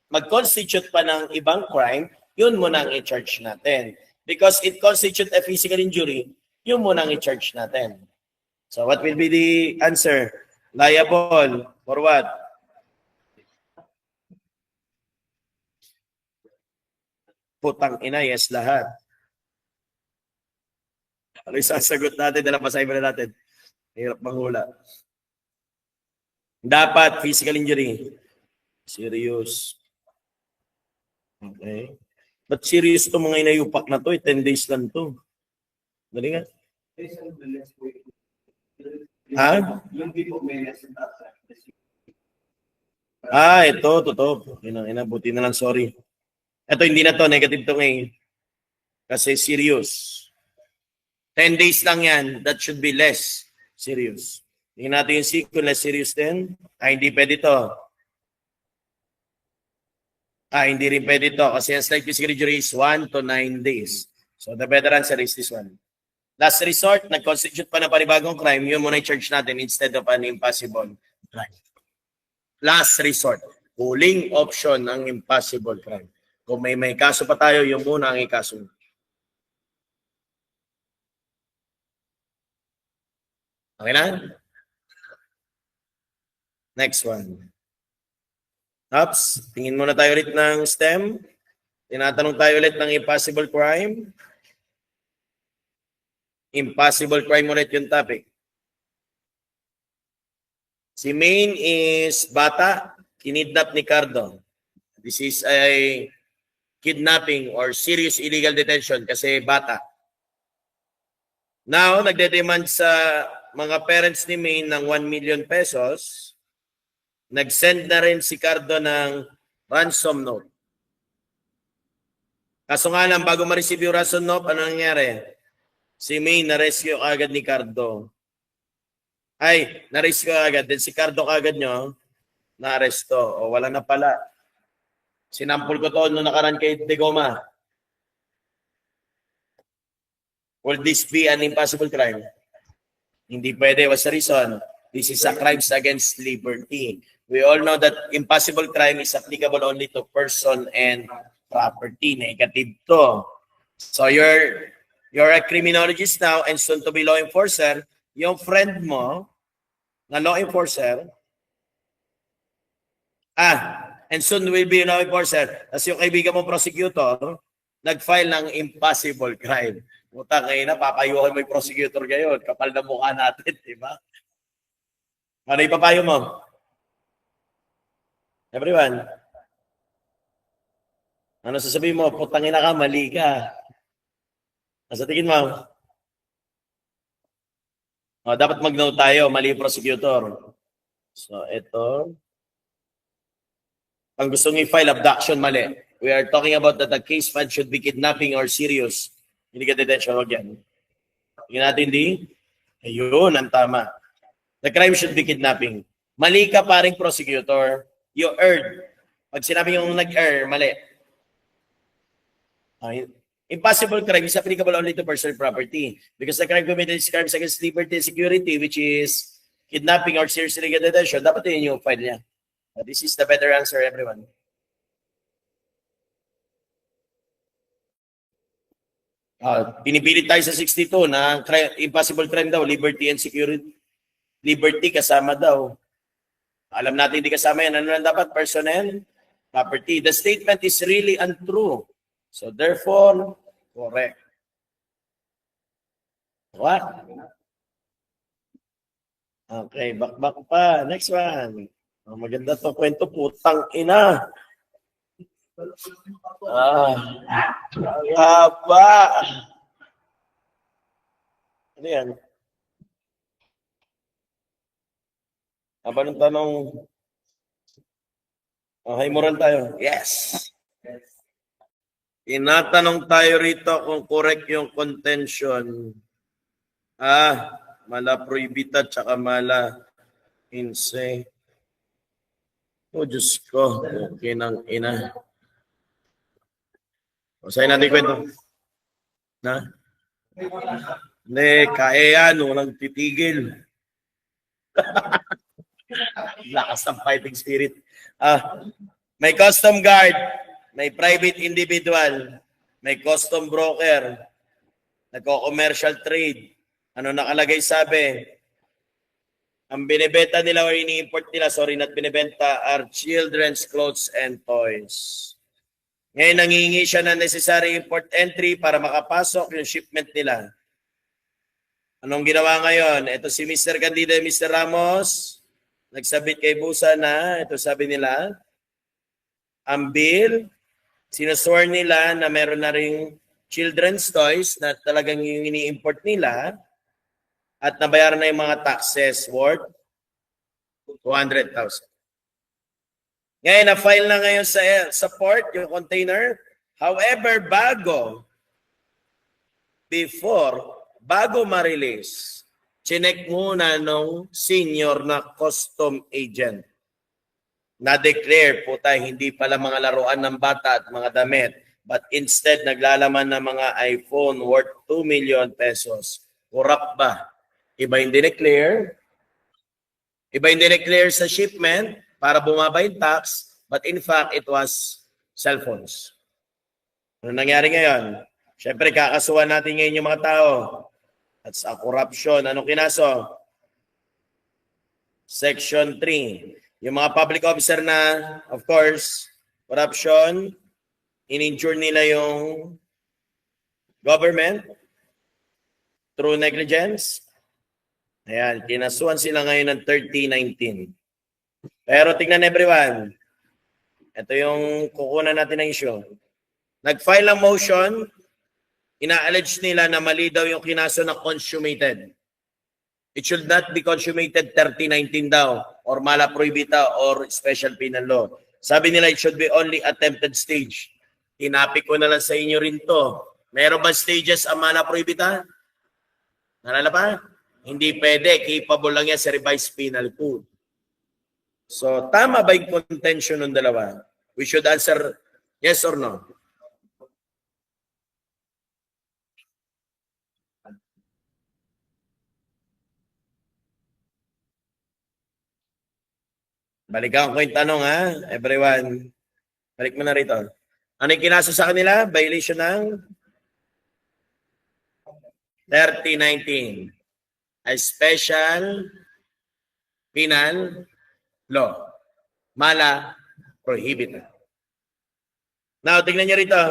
mag-constitute pa ng ibang crime, yun muna ang i-charge natin. Because it constitute a physical injury, yun muna ang i-charge natin. So what will be the answer? Liable for what? Putang ina, yes lahat. Ano yung sasagot natin? Dala pasahin mo na natin. Hirap manghula. Dapat physical injury. Serious. Okay. But serious to mga inayupak na to. 10 days lang to. Dali nga. Ha? Ito. Totoo. Buti na lang, sorry. Ito, hindi na to. Negative to ngayon. Kasi serious. 10 days lang yan. That should be less serious. Tingnan natin yung C kung less serious din. Hindi pwede to. Hindi rin pwede to. Kasi ang slight physical injury is 1 to 9 days. So the better answer is this one. Last resort, nag-constitute pa na panibagong crime, yun muna i-charge natin instead of an impossible crime. Last resort. Huling option ng impossible crime. Kung may kaso pa tayo, yun muna ang ikaso. Okay na? Next one. Ups, tingin muna tayo ulit ng STEM. Tinatanong tayo ulit ng impossible crime. Impossible crime ulit yung topic. Si Maine is bata, kinidnap ni Cardo. This is a kidnapping or serious illegal detention kasi bata. Now, nagde-demand sa mga parents ni Maine ng 1 million pesos. Nag-send na rin si Cardo ng ransom note. Kaso nga lang, bago ma-receive yung ransom note, ano nangyari? Si Maine na-rescue agad ni Cardo. Na-rescue agad. Then si Cardo agad nyo, na-arresto. O wala na pala. Sinampol ko to nung nakaraan kay Degoma. Will this be an impossible crime? Hindi pwede. What's the reason? This is a crimes against liberty. We all know that impossible crime is applicable only to person and property. Negative to. So you're a criminologist now and soon to be law enforcer. Yung friend mo na law enforcer, and soon will be a law enforcer. As yung kaibigan mo prosecutor, nag-file ng impossible crime. Puta, ngayon na, papayuhan mo yung prosecutor ngayon. Kapal na mukha natin, di ba? Ano ipapayo mo? Everyone? Ano sasabihin mo? Putangin na ka, mali ka. Sa tingin mo? Dapat mag-note tayo, mali yung prosecutor. So, ito. Ang gusto nyo i-file, abduction, mali. We are talking about that the case file should be kidnapping or serious. Hindi ka detention, wag yan. Tingnan natin ayun, ang tama. The crime should be kidnapping. Mali ka paring prosecutor. You erred. Pag sinabi yung nag-err, mali. Impossible crime is applicable only to personal property because the crime committed is crimes against liberty and security, which is kidnapping or serious illegal detention. Dapat yun yung file niya. This is the better answer, everyone. Pinipilit tayo sa 62 na impossible crime daw, liberty and security. Liberty kasama daw. Alam natin hindi kasama yan. Ano lang dapat? Personnel, property. The statement is really untrue. So therefore, correct. What? Okay, back pa. Next one. Maganda to kwento, putang ina. Haba. Ano yan? Haba ng tanong. Okay, moral tayo. Yes. Tinatanong tayo rito kung correct yung contention. Mala prohibita tsaka mala insane. Oh, Diyos ko. Okay ng ina. Usahin natin kwento. Na? Hindi, kaya yan. Walang titigil. Lakas ng fighting spirit. May custom guard, may private individual, may custom broker, nagko-commercial trade. Ano nakalagay sabi? Ang binibenta nila o ini-import nila, not binibenta, are children's clothes and toys. Ngayon, nangingi siya ng necessary import entry para makapasok yung shipment nila. Anong ginawa ngayon? Ito si Mr. Candida and Mr. Ramos, nagsabit kay Busa na, ito sabi nila, ang bill, sinuswear nila na meron na ring children's toys na talagang yung ini-import nila at nabayaran na yung mga taxes worth 200,000. Ngayon, na-file na ngayon sa port yung container. However, bago ma-release, chinek muna nung senior na custom agent. Na-declare po tayo, hindi pala mga laruan ng bata at mga damit, but instead naglalaman ng mga iPhone worth 2 million pesos. Corrupt ba? Iba yung dineclare. Iba yung dineclare sa shipment para bumaba yung tax, but in fact, it was cellphones. Ano nangyari ngayon? Siyempre, kakasuhan natin ngayon yung mga tao. That's a corruption. Anong kinaso? Section 3. Yung mga public officer na, of course, corruption, in-injure nila yung government through negligence. Ayan, kinasuhan sila ngayon ng 3019. Pero tingnan everyone, ito yung kukunan natin ng issue. Nag-file ang motion, ina-allege nila na mali daw yung kinaso na consummated. It should not be consummated 3019 daw, or mala prohibita, or special penal law. Sabi nila it should be only attempted stage. Tinapik ko na lang sa inyo rin to. Meron ba stages ang mala prohibita? Nalala pa? Hindi pwede. Capable lang yan sa revised penal code. So, tama ba yung contention ng dalawa? We should answer yes or no. Balikan ko yung tanong, ha? Everyone. Balik mo na rito. Ano yung kinaso sa kanila? Violation ng 3019. A special penal law. Mala prohibited. Now, tingnan niyo rito.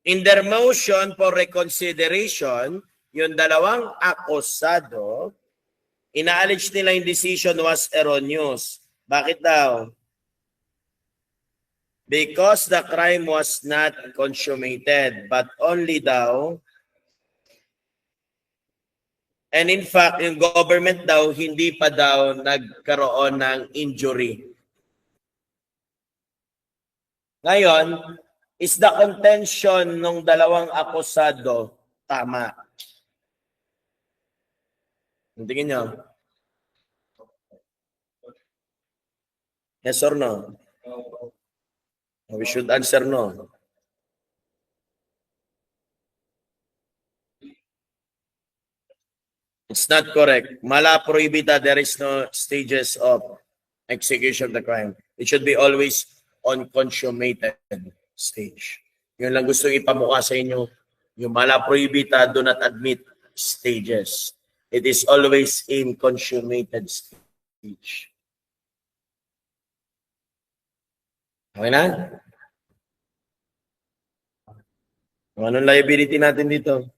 In their motion for reconsideration, yung dalawang akusado, ina-allege nila yung decision was erroneous. Bakit daw? Because the crime was not consummated, but only daw. And in fact, yung government daw, hindi pa daw nagkaroon ng injury. Ngayon, is the contention ng dalawang akusado tama? Tingin nyo? Yes or no? We should answer no. It's not correct. Mala prohibita, there is no stages of execution of the crime. It should be always on consummated stage. Yun lang gusto ipamukha sa inyo. Yung mala prohibita do not admit stages. It is always in consummated stage. Okay na? Anong liability natin dito?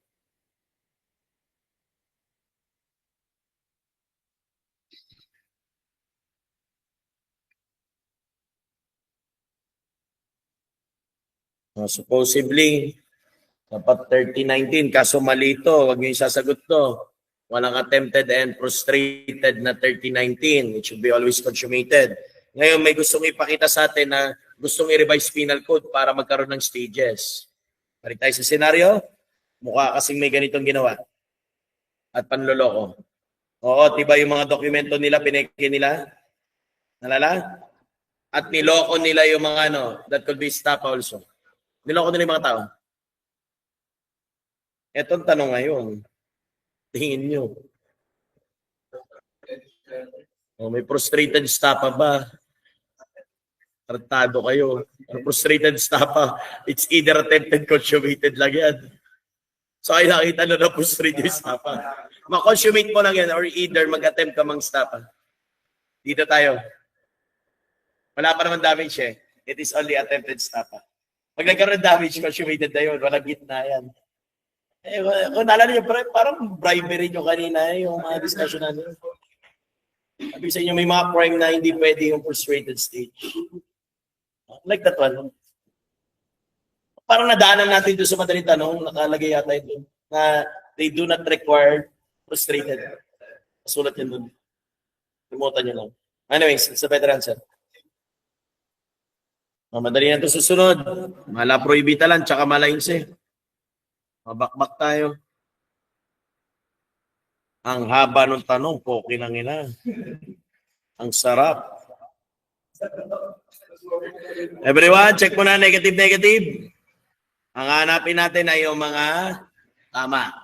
Supposedly, dapat 3019, kaso mali ito. Huwag niyo isasagot to. Walang attempted and frustrated na 3019. It should be always consummated. Ngayon, may gustong ipakita sa atin na gustong i-revise penal code para magkaroon ng stages. Balik tayo sa senaryo. Mukha kasing may ganitong ginawa. At panloloko. Oo, tiba yung mga dokumento nila, pineke nila. Nalala? At niloko nila yung mga that could be staff also. Niloko nila yung mga tao. Etong tanong ngayon. Tingin nyo. May frustrated staff pa ba? Tratado kayo. Frustrated staff pa. It's either attempted, consummated lang yan. So ay nakita na frustrated staff pa. Ma-consummate mo lang yan or either mag-attempt ka mang staff pa. Dito tayo. Wala pa naman damage eh. It is only attempted staff pa. Pag nagkaroon damage, consummated na yun. Walang gitna yan. Eh, kung naalala niyo, parang bribery nyo kanina yung mga discussion natin. Sabi sa inyo, may mga crime na hindi pwede yung frustrated stage. Like that one. Parang nadaanan natin doon sa madaling tanong, nakalagay yata ito, na they do not require frustrated. Sulat yan doon. Limutan nyo lang. Anyways, it's a better answer. Madali na ito susunod. Mala prohibita lang, tsaka mala inse. Mabakbak tayo. Ang haba ng tanong, poki lang ina. Ang sarap. Everyone, check mo na negative. Ang hanapin natin ay yung mga tama.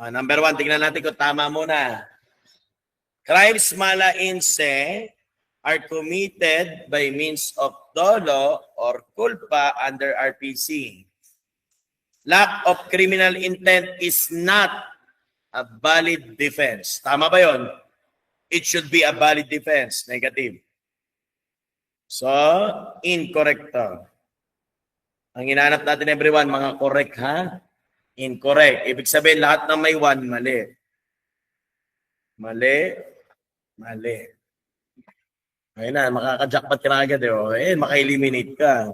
Number 1, tingnan natin kung tama muna. Crimes mala inse are committed by means of dolo or culpa under RPC. Lack of criminal intent is not a valid defense. Tama ba yon? It should be a valid defense. Negative. So, incorrect to. Ang hinanap natin everyone, mga correct ha? Incorrect. Ibig sabihin, lahat na may 1, mali. Mali. Ayun na, makaka-jackpot ka na agad. Maka-eliminate ka.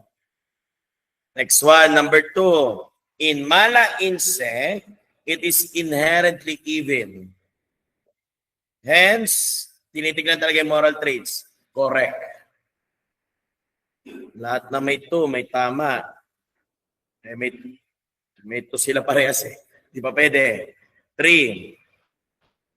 Next one, number 2. In mala inse, it is inherently evil. Hence, tinitignan talaga yung moral traits. Correct. Lahat na may 2, may tama. May 2 sila parehas eh. Di ba pwede? 3.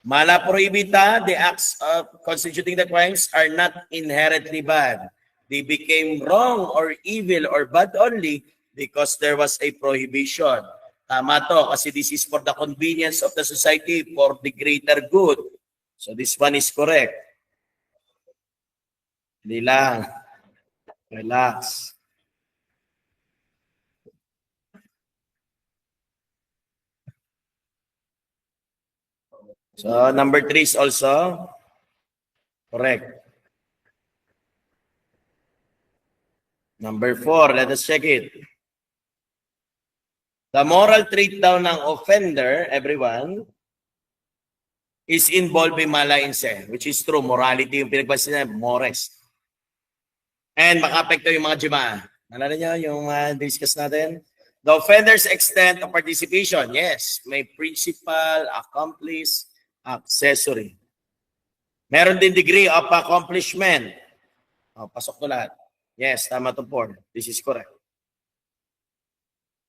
Mala prohibita, the acts of constituting the crimes are not inherently bad. They became wrong or evil or bad only because there was a prohibition. Tama to, kasi this is for the convenience of the society, for the greater good. So this one is correct. Hindi lang. Relax. So number 3 is also correct. Number 4, let us check it. The moral trait daw ng offender, everyone, is involved in mala inse, which is true. Morality yung pinagbasin na, mores. And maka-apekto yung mga jima. Nalala niyo yung discuss natin? The offender's extent of participation, yes. May principal, accomplice, accessory. Meron din degree of accomplishment. Pasok to lahat. Yes, tama to 4. This is correct.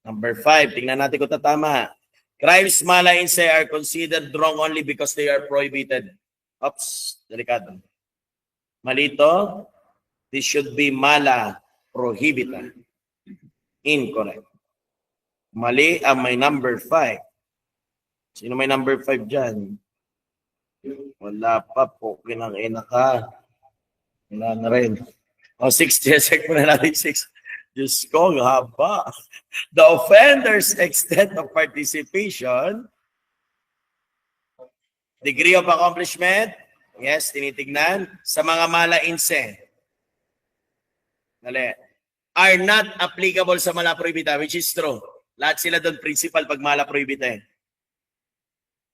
Number 5, tingnan natin kung tatama. Crimes mala inse are considered wrong only because they are prohibited. Oops, delikado. Malito. This should be mala prohibita. Incorrect. Mali ang may number 5. Sino may number 5 dyan? Wala pa po. Kinangina ka. Wala na rin. O, 6. Check mo na natin 6. Diyos ko, haba. The offender's extent of participation, degree of accomplishment, yes, tinitignan, sa mga malainse. Dali. Are not applicable sa malaprohibita, which is true. Lahat sila doon principal pag malaprohibita eh.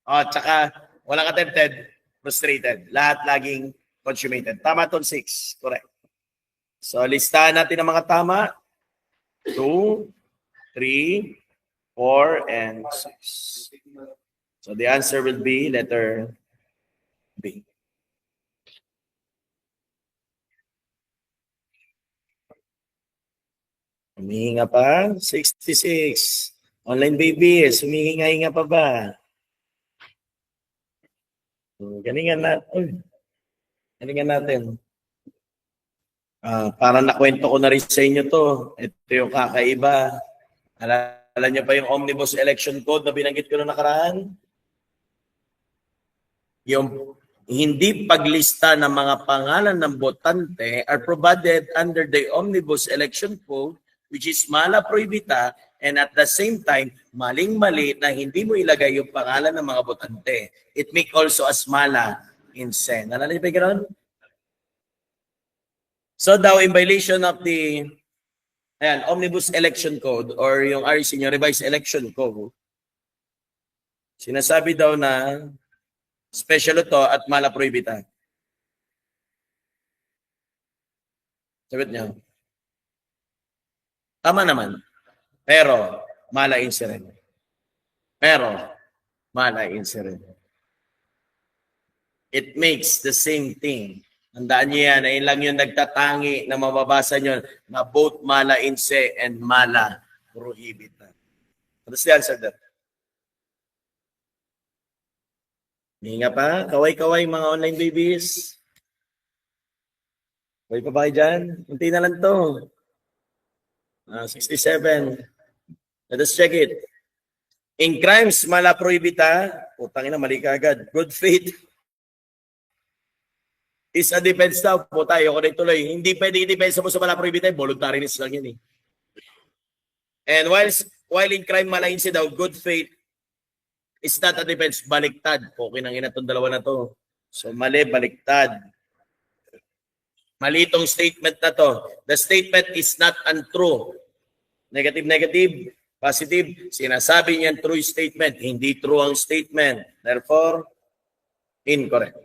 O, tsaka, walang attempted, frustrated. Lahat laging consummated. Tama itong 6. Correct. So, listahan natin ang mga tama. 2, 3, 4, and 6. So, the answer will be letter B. Humihinga pa? 66. Online babies, humihinga-hinga pa ba? Galingan natin. Galingan natin. Parang nakwento ko na rin sa inyo to. Ito yung kakaiba. Alala niyo pa yung Omnibus Election Code na binanggit ko na nakaraan? Yung hindi paglista ng mga pangalan ng botante are provided under the Omnibus Election Code, which is mala prohibita, and at the same time, maling-mali na hindi mo ilagay yung pangalan ng mga botante. It make also as mala insen. Alala niyo pa yung gano'n? So daw, in violation of the Omnibus Election Code or yung REC, yung Revised Election Code, sinasabi daw na special ito at mala prohibita. Sagot niya. Tama naman. Pero, mala inserent. Pero, mala inserent. It makes the same thing. Tandaan niyo yan, ayun lang yung nagtatangi na mababasa niyo na both mala inse and mala prohibita. What is the answer there? Hinga pa? Kaway-kaway mga online babies. Kaway pa ba kayo dyan? Unti na lang to. 67. Let us check it. In crimes mala prohibita, putang ina, mali ka agad. Good faith is a defense daw. Puta, ayoko na ituloy. Hindi pwede i-defense mo sa mala prohibita. Voluntariness lang yan eh. And while in crime mala inse daw, good faith is not a defense. Baliktad. Okay nang ina itong dalawa na to. So mali, baliktad. Mali itong statement na to. The statement is not untrue. Negative, negative. Positive. Sinasabi niyan true statement. Hindi true ang statement. Therefore, incorrect.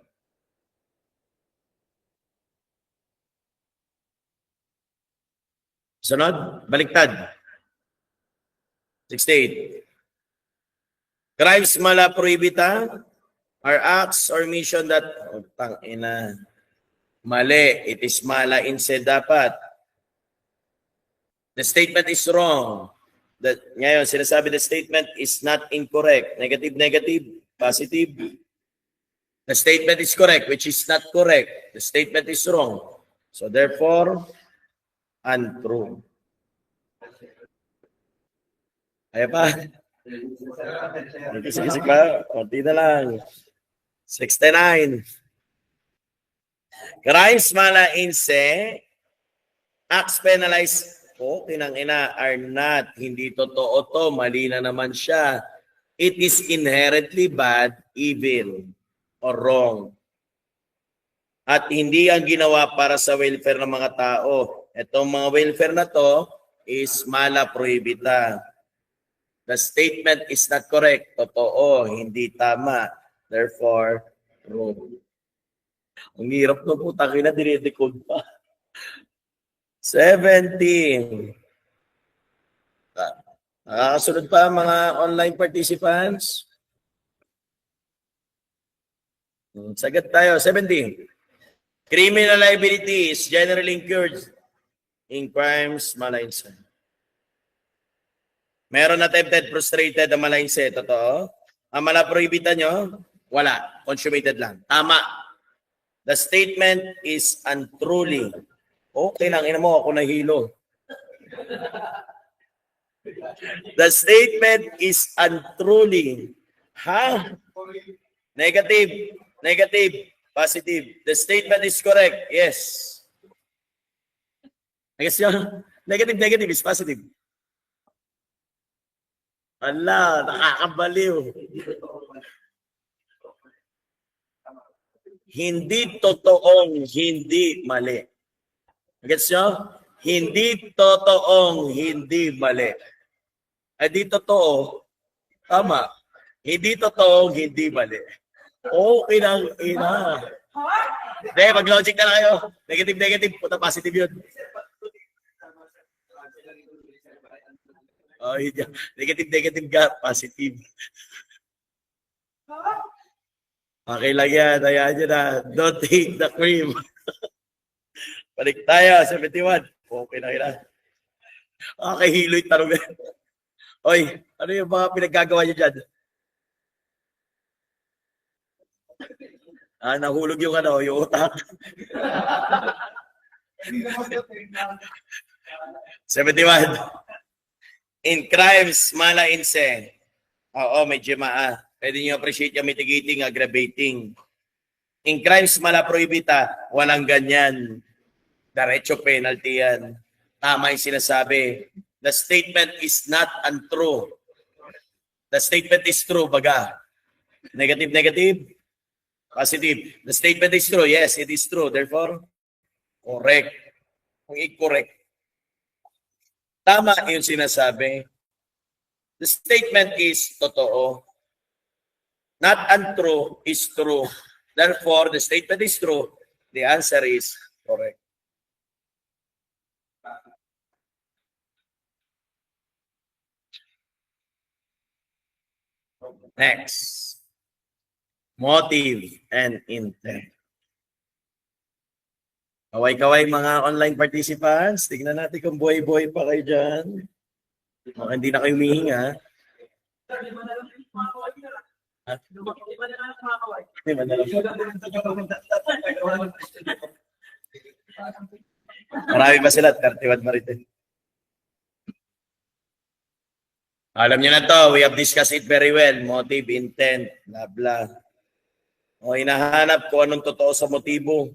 Sunod, baliktad. 68. Crimes mala prohibita are acts or mission that mali. It is mala inse dapat. The statement is wrong. Ngayon, sinasabi the statement is not incorrect. Negative, negative, positive. The statement is correct, which is not correct. The statement is wrong. So therefore, untrue. Kaya pa? Sige pa. Konti na lang. 69. Crimes mala inse, acts penalized po, tinangina, are not. Hindi totoo to. Mali na naman siya. It is inherently bad, evil, or wrong. At hindi ang ginawa para sa welfare ng mga tao. Itong mga welfare na to is mala prohibita. The statement is not correct. Totoo, hindi tama. Therefore, wrong. Ang hirap na po, takin na, dinidecode pa. 17. Nakakasunod pa mga online participants? Sagat tayo. 17. Criminal liability is generally incurred in crimes mala inse. Meron attempted, frustrated ang mala inse. Totoo. Ang mala prohibita nyo, wala. Consummated lang. Tama. The statement is untruly. Okay lang, ina mo, ako nahilo. The statement is untruly. Ha? Negative. Negative. Positive. The statement is correct. Yes. I guess yun. Negative is positive. Ala, nakakabaliw. Hindi totoong hindi mali. Gets nyo? Hindi totoong hindi mali. Ay di totoo. Tama. Hindi totoong hindi mali. Okay lang. Ina. Hindi, mag-logic na lang kayo. Negative. Puta positive yun. Oh, negative ka. Positive. Okay lang yan. Hayaan nyo na. Don't take the cream. Balik tayo. 71. Okay na yun. Okay, hiloy tarong. Oy, ano yung mga pinaggagawa nyo dyan? Nahulog yung yung utak. 71. In crimes, mala inse. Oo, medyo pwede nyo appreciate yung mitigating, aggravating. In crimes, mala prohibita, walang ganyan. Diretso penalty yan. Tama yung sinasabi. The statement is not untrue. The statement is true, baga. Negative. Positive. The statement is true. Yes, it is true. Therefore, correct. Kung incorrect. Tama yung sinasabi. The statement is totoo. Not untrue is true. Therefore, the statement is true. The answer is correct. Next. Motive and intent. Kaway-kaway mga online participants. Tignan natin kung buhay-buhay pa kayo dyan. Hindi na kayo humihinga. Marami pa sila. 31 pa rin. Alam niyo na to. We have discussed it very well. Motive, intent, blah, blah. O hinahanap kung anong totoo sa motibo.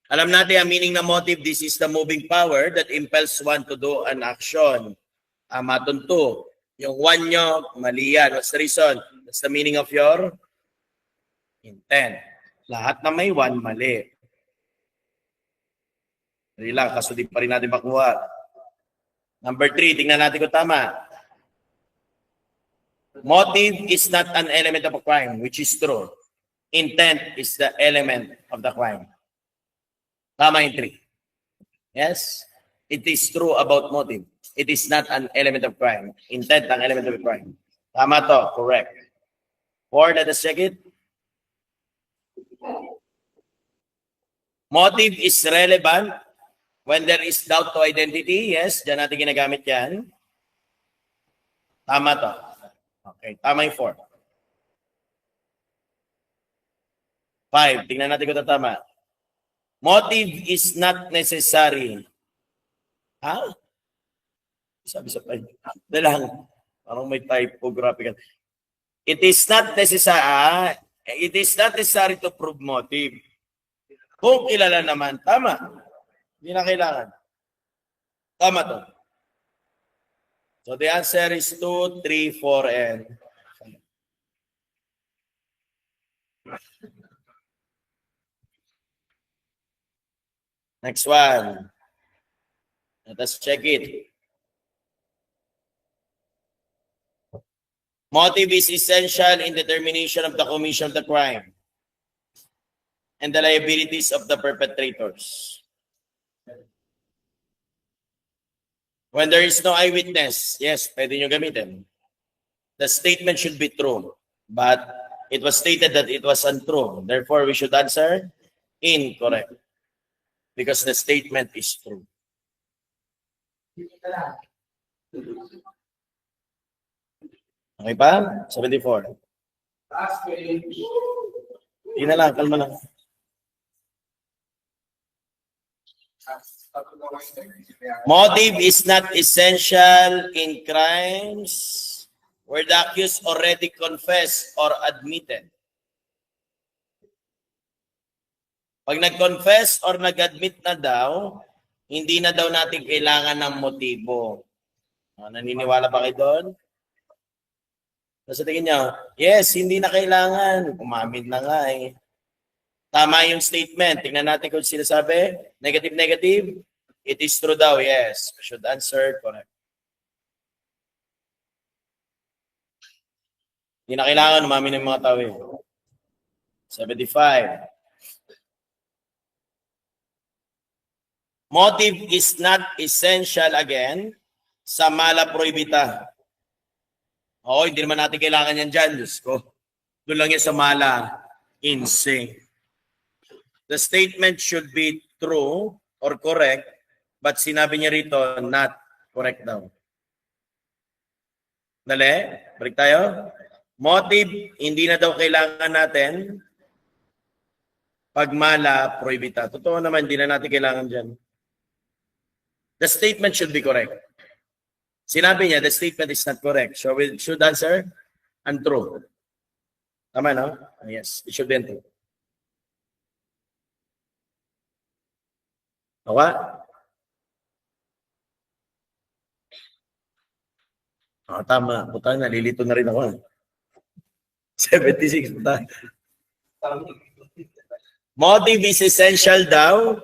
Alam natin ang meaning ng motive. This is the moving power that impels one to do an action. Matunto. Yung one nyo, mali yan. What's the reason? That's the meaning of your intent. Lahat na may one, mali. Dali lang, kaso di pa rin natin makuha. Number 3, tingnan natin kung tama. Motive is not an element of a crime, which is true. Intent is the element of the crime. Tama yung 3. Yes? It is true about motive. It is not an element of crime. Intent ang element of a crime. Tama to. Correct. 4, let us check it. Motive is relevant when there is doubt to identity. Yes, dyan natin ginagamit yan. Tama to. Okay, tama yung 4. 5, tingnan natin kung tama. Motive is not necessary. Ha? Sabi sa page. Dalang. Parang may typographical. It is not necessary. It is not necessary to prove motive. Kung kilala naman, tama. Hindi na kailangan. Tama to. So the answer is 2, 3, 4, and 5. Next one. Let us check it. Motive is essential in determination of the commission of the crime and the liabilities of the perpetrators. When there is no eyewitness, yes, pwede nyo gamitin. The statement should be true, but it was stated that it was untrue. Therefore, we should answer incorrect because the statement is true. Okay pa? 74. Hindi na lang, kalma lang. Motive is not essential in crimes where the accused already confessed or admitted. Pag nag-confess or nag-admit na daw, hindi na daw natin kailangan ng motibo. Naniniwala ba kayo doon? Nasa tingin niya, yes, hindi na kailangan. Umamin na nga eh. Tama yung statement. Tingnan natin kung sinasabi. Negative, negative. It is true daw, yes. We should answer correct. Hindi na kailangan umamin ng mga tao eh. 75. Motive is not essential again sa mala prohibita. Oo, hindi naman natin kailangan yan dyan. Diyos ko. Doon lang yan sa mala in se. The statement should be true or correct, but sinabi niya rito, not correct daw. Dali, balik tayo. Motive, hindi na daw kailangan natin pag mala prohibita. Totoo naman, hindi na natin kailangan dyan. The statement should be correct. Sinabi niya, the statement is not correct. So we should answer untrue. Tama, no? Yes, it should be untrue. Okay? Tama. Puta, nalilito na rin ako. 76. Puta. Motive is essential daw.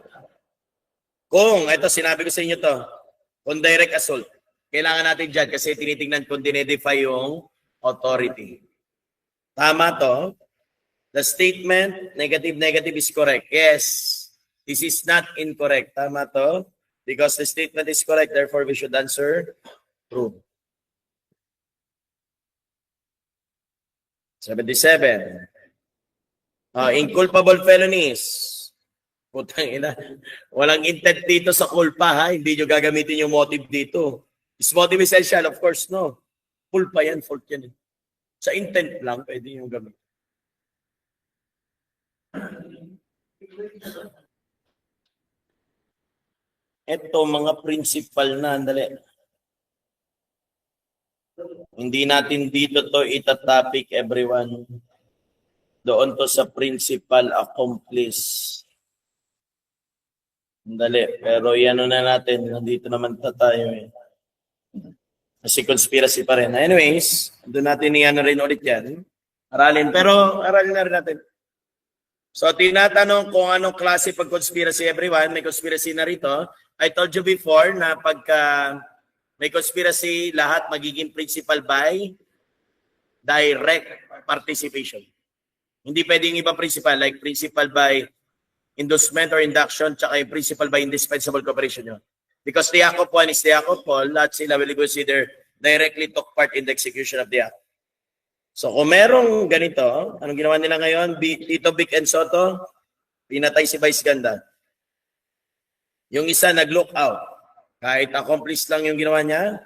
Kung, ito sinabi ko sa inyo to, kung direct assault, kailangan natin dyan kasi tinitingnan kung dinedefy yung authority. Tama to. The statement, negative, negative is correct. Yes, this is not incorrect. Tama to. Because the statement is correct, therefore we should answer true. 77. Inculpable felonies. Putang ina. Walang intent dito sa culpa ha. Hindi nyo gagamitin yung motive dito. Is motive essential? Of course, no. Culpa yan, fault yan. Sa intent lang, pwede nyo gamitin. Ito, mga principal na. Andali. Hindi natin dito to itatopic, everyone. Doon to sa principal accomplice. Dali, pero yan na natin. Nandito naman tayo eh. Kasi conspiracy pa rin. Anyways, doon natin iyan rin ulit yan. Aralin. Pero aralin na rin natin. So, tinatanong kung anong klase pag-conspiracy, everyone. May conspiracy na rito. I told you before na pagka may conspiracy, lahat magiging principal by direct participation. Hindi pwedeng iba principal, like principal by endorsement or induction, tsaka yung principal by indispensable cooperation nyo. Because the act of one is the act of all, lahat sila will consider directly took part in the execution of the act. So kung merong ganito, anong ginawa nila ngayon? Tito Vic and Soto, pinatay si Vice Ganda. Yung isa nag-look out. Kahit accomplice lang yung ginawa niya.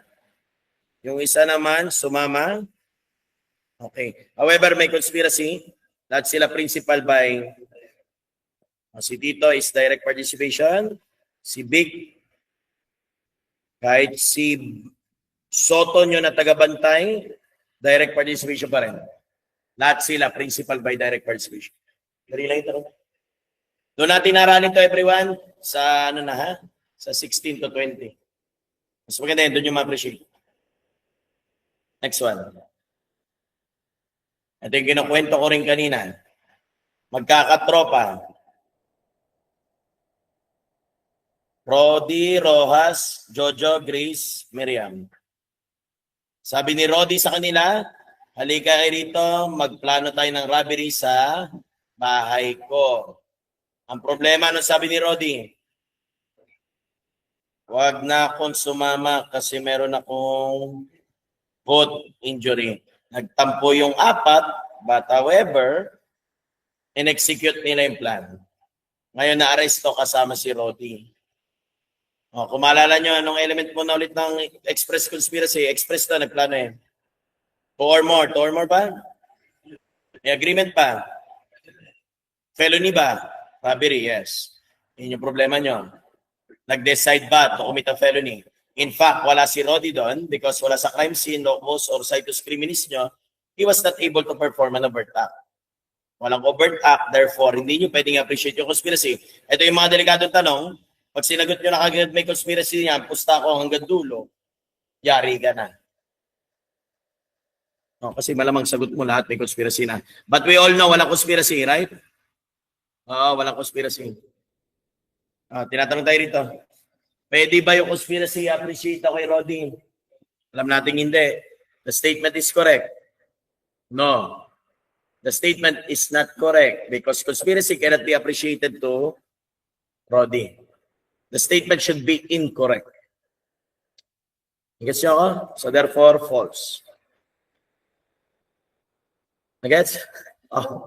Yung isa naman, sumama. Okay. However, may conspiracy. Lahat sila principal by si Tito is direct participation. Si Big, kahit si Soto nyo na tagabantay, direct participation pa rin. Lahat sila principal by direct participation. Dali lang ito. Doon natin aralin to everyone sa ano na ha? Sa 16 to 20. Mas maganda yun, doon yung ma-appreciate. Next one. Ito yung kinukwento ko rin kanina. Magkakatropa. Rodi, Rojas, Jojo, Grace, Miriam. Sabi ni Rodi sa kanila, halika kayo rito, magplano tayo ng robbery sa bahay ko. Ang problema, ano sabi ni Rodi? Huwag na akong sumama kasi meron akong foot injury. Nagtampo yung apat, but however, in-execute nila yung plan. Ngayon na-aresto kasama si Rodi. O, kung maalala nyo, anong element mo na ulit ng express conspiracy? Express na, nagplano eh. Two or more pa? May agreement pa? Felony ba? Robbery, yes. Yun yung problema nyo. Nag-decide ba to commit a felony? In fact, wala si Roddy doon because wala sa crime scene, locus, or situs criminis nyo, he was not able to perform an overt act. Walang overt act, therefore, hindi nyo pwedeng appreciate yung conspiracy. Ito yung mga delikadong tanong. Pag sinagot nyo na kagad may conspiracy niya, pusta ko hanggang dulo, yari ka na. Oh, kasi malamang sagot mo lahat may conspiracy na. But we all know walang conspiracy, right? Oo, walang conspiracy. Tinatanong tayo rito. Pwede ba yung conspiracy appreciate ako kay Roddy? Alam natin hindi. The statement is correct. No. The statement is not correct because conspiracy cannot be appreciated to Roddy. The statement should be incorrect. Gets nyo ako? So therefore, false. Gets?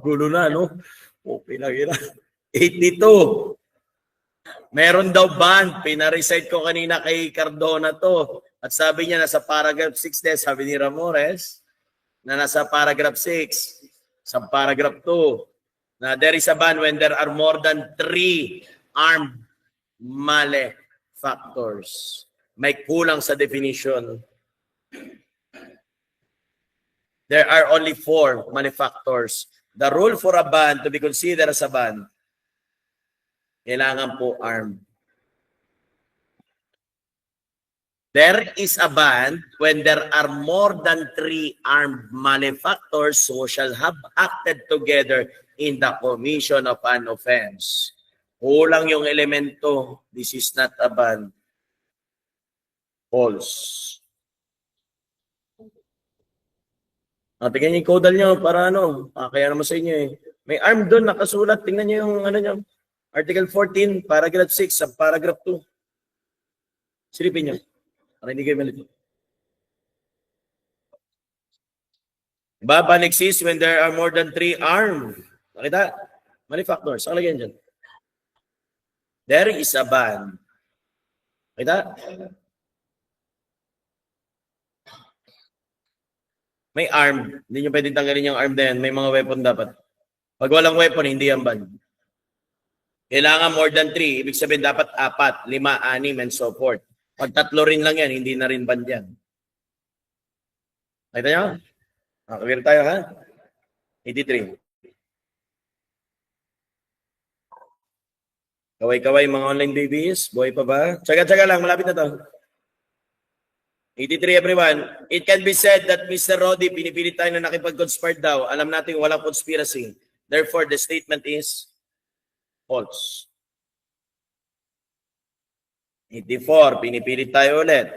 Gulo na, no? Okay lang yun. 82. Meron daw ban. Pinarecite ko kanina kay Cardona to. At sabi niya nasa paragraph 6 din. Sabi ni Ramores na nasa paragraph 6. Sa paragraph 2. Na there is a ban when there are more than 3 armed malefactors. May kulang sa definition. There are only 4 malefactors. The rule for a ban to be considered as a ban, kailangan po armed. There is a ban when there are more than 3 armed malefactors who shall have acted together in the commission of an offense. Kulang yung elemento. This is not a ban. False. Tingnan niyo yung codal niyo para ano. Kaya naman sa inyo eh. May arm doon nakasulat. Tingnan niyo yung ano niyo. Article 14, paragraph 6, sa paragraph 2. Silipin niyo. Para hindi kayo malito. Diba? Ban exists when there are more than 3 armed. Nakita? Malefactors. Ang lagyan dyan. There is a ban. Nakita? May arm. Hindi nyo pwedeng tanggalin yung arm na yan. May mga weapon dapat. Pag walang weapon, hindi yan ban. Kailangan more than 3. Ibig sabihin dapat 4, 5, 6, and so forth. Pag 3 rin lang yan, hindi na rin ban yan. Nakita nyo? Clear tayo ha? 83. Kaway-kaway mga online babies. Buhay pa ba? Tsaga-tsaga lang. Malapit na to. 83 everyone. It can be said that Mr. Roddy, pinipilit tayo na nakipag-conspire daw. Alam natin walang conspiracy. Therefore, the statement is false. 84, pinipilit tayo ulit.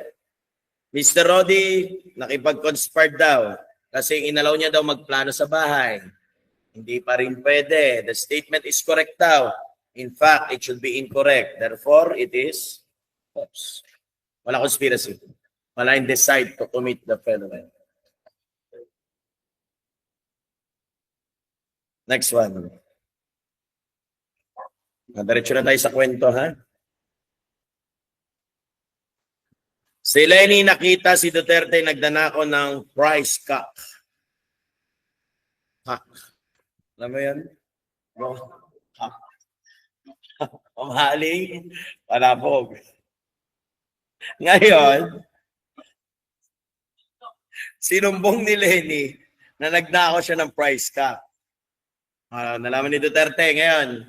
Mr. Roddy, nakipag-conspire daw kasi inalaw niya daw magplano sa bahay. Hindi pa rin pwede. The statement is correct daw. In fact, it should be incorrect. Therefore, it is false. Wala conspiracy. Wala in decide to commit the felony. Next one. Diretso na tayo sa kwento, ha? Si Lenny nakita si Duterte nagdanako ng price cut. Alam mo yan? Pamahaling, palabog. Ngayon, sinumbong ni Lenny na nagnako siya ng price cap. Nalaman ni Duterte ngayon.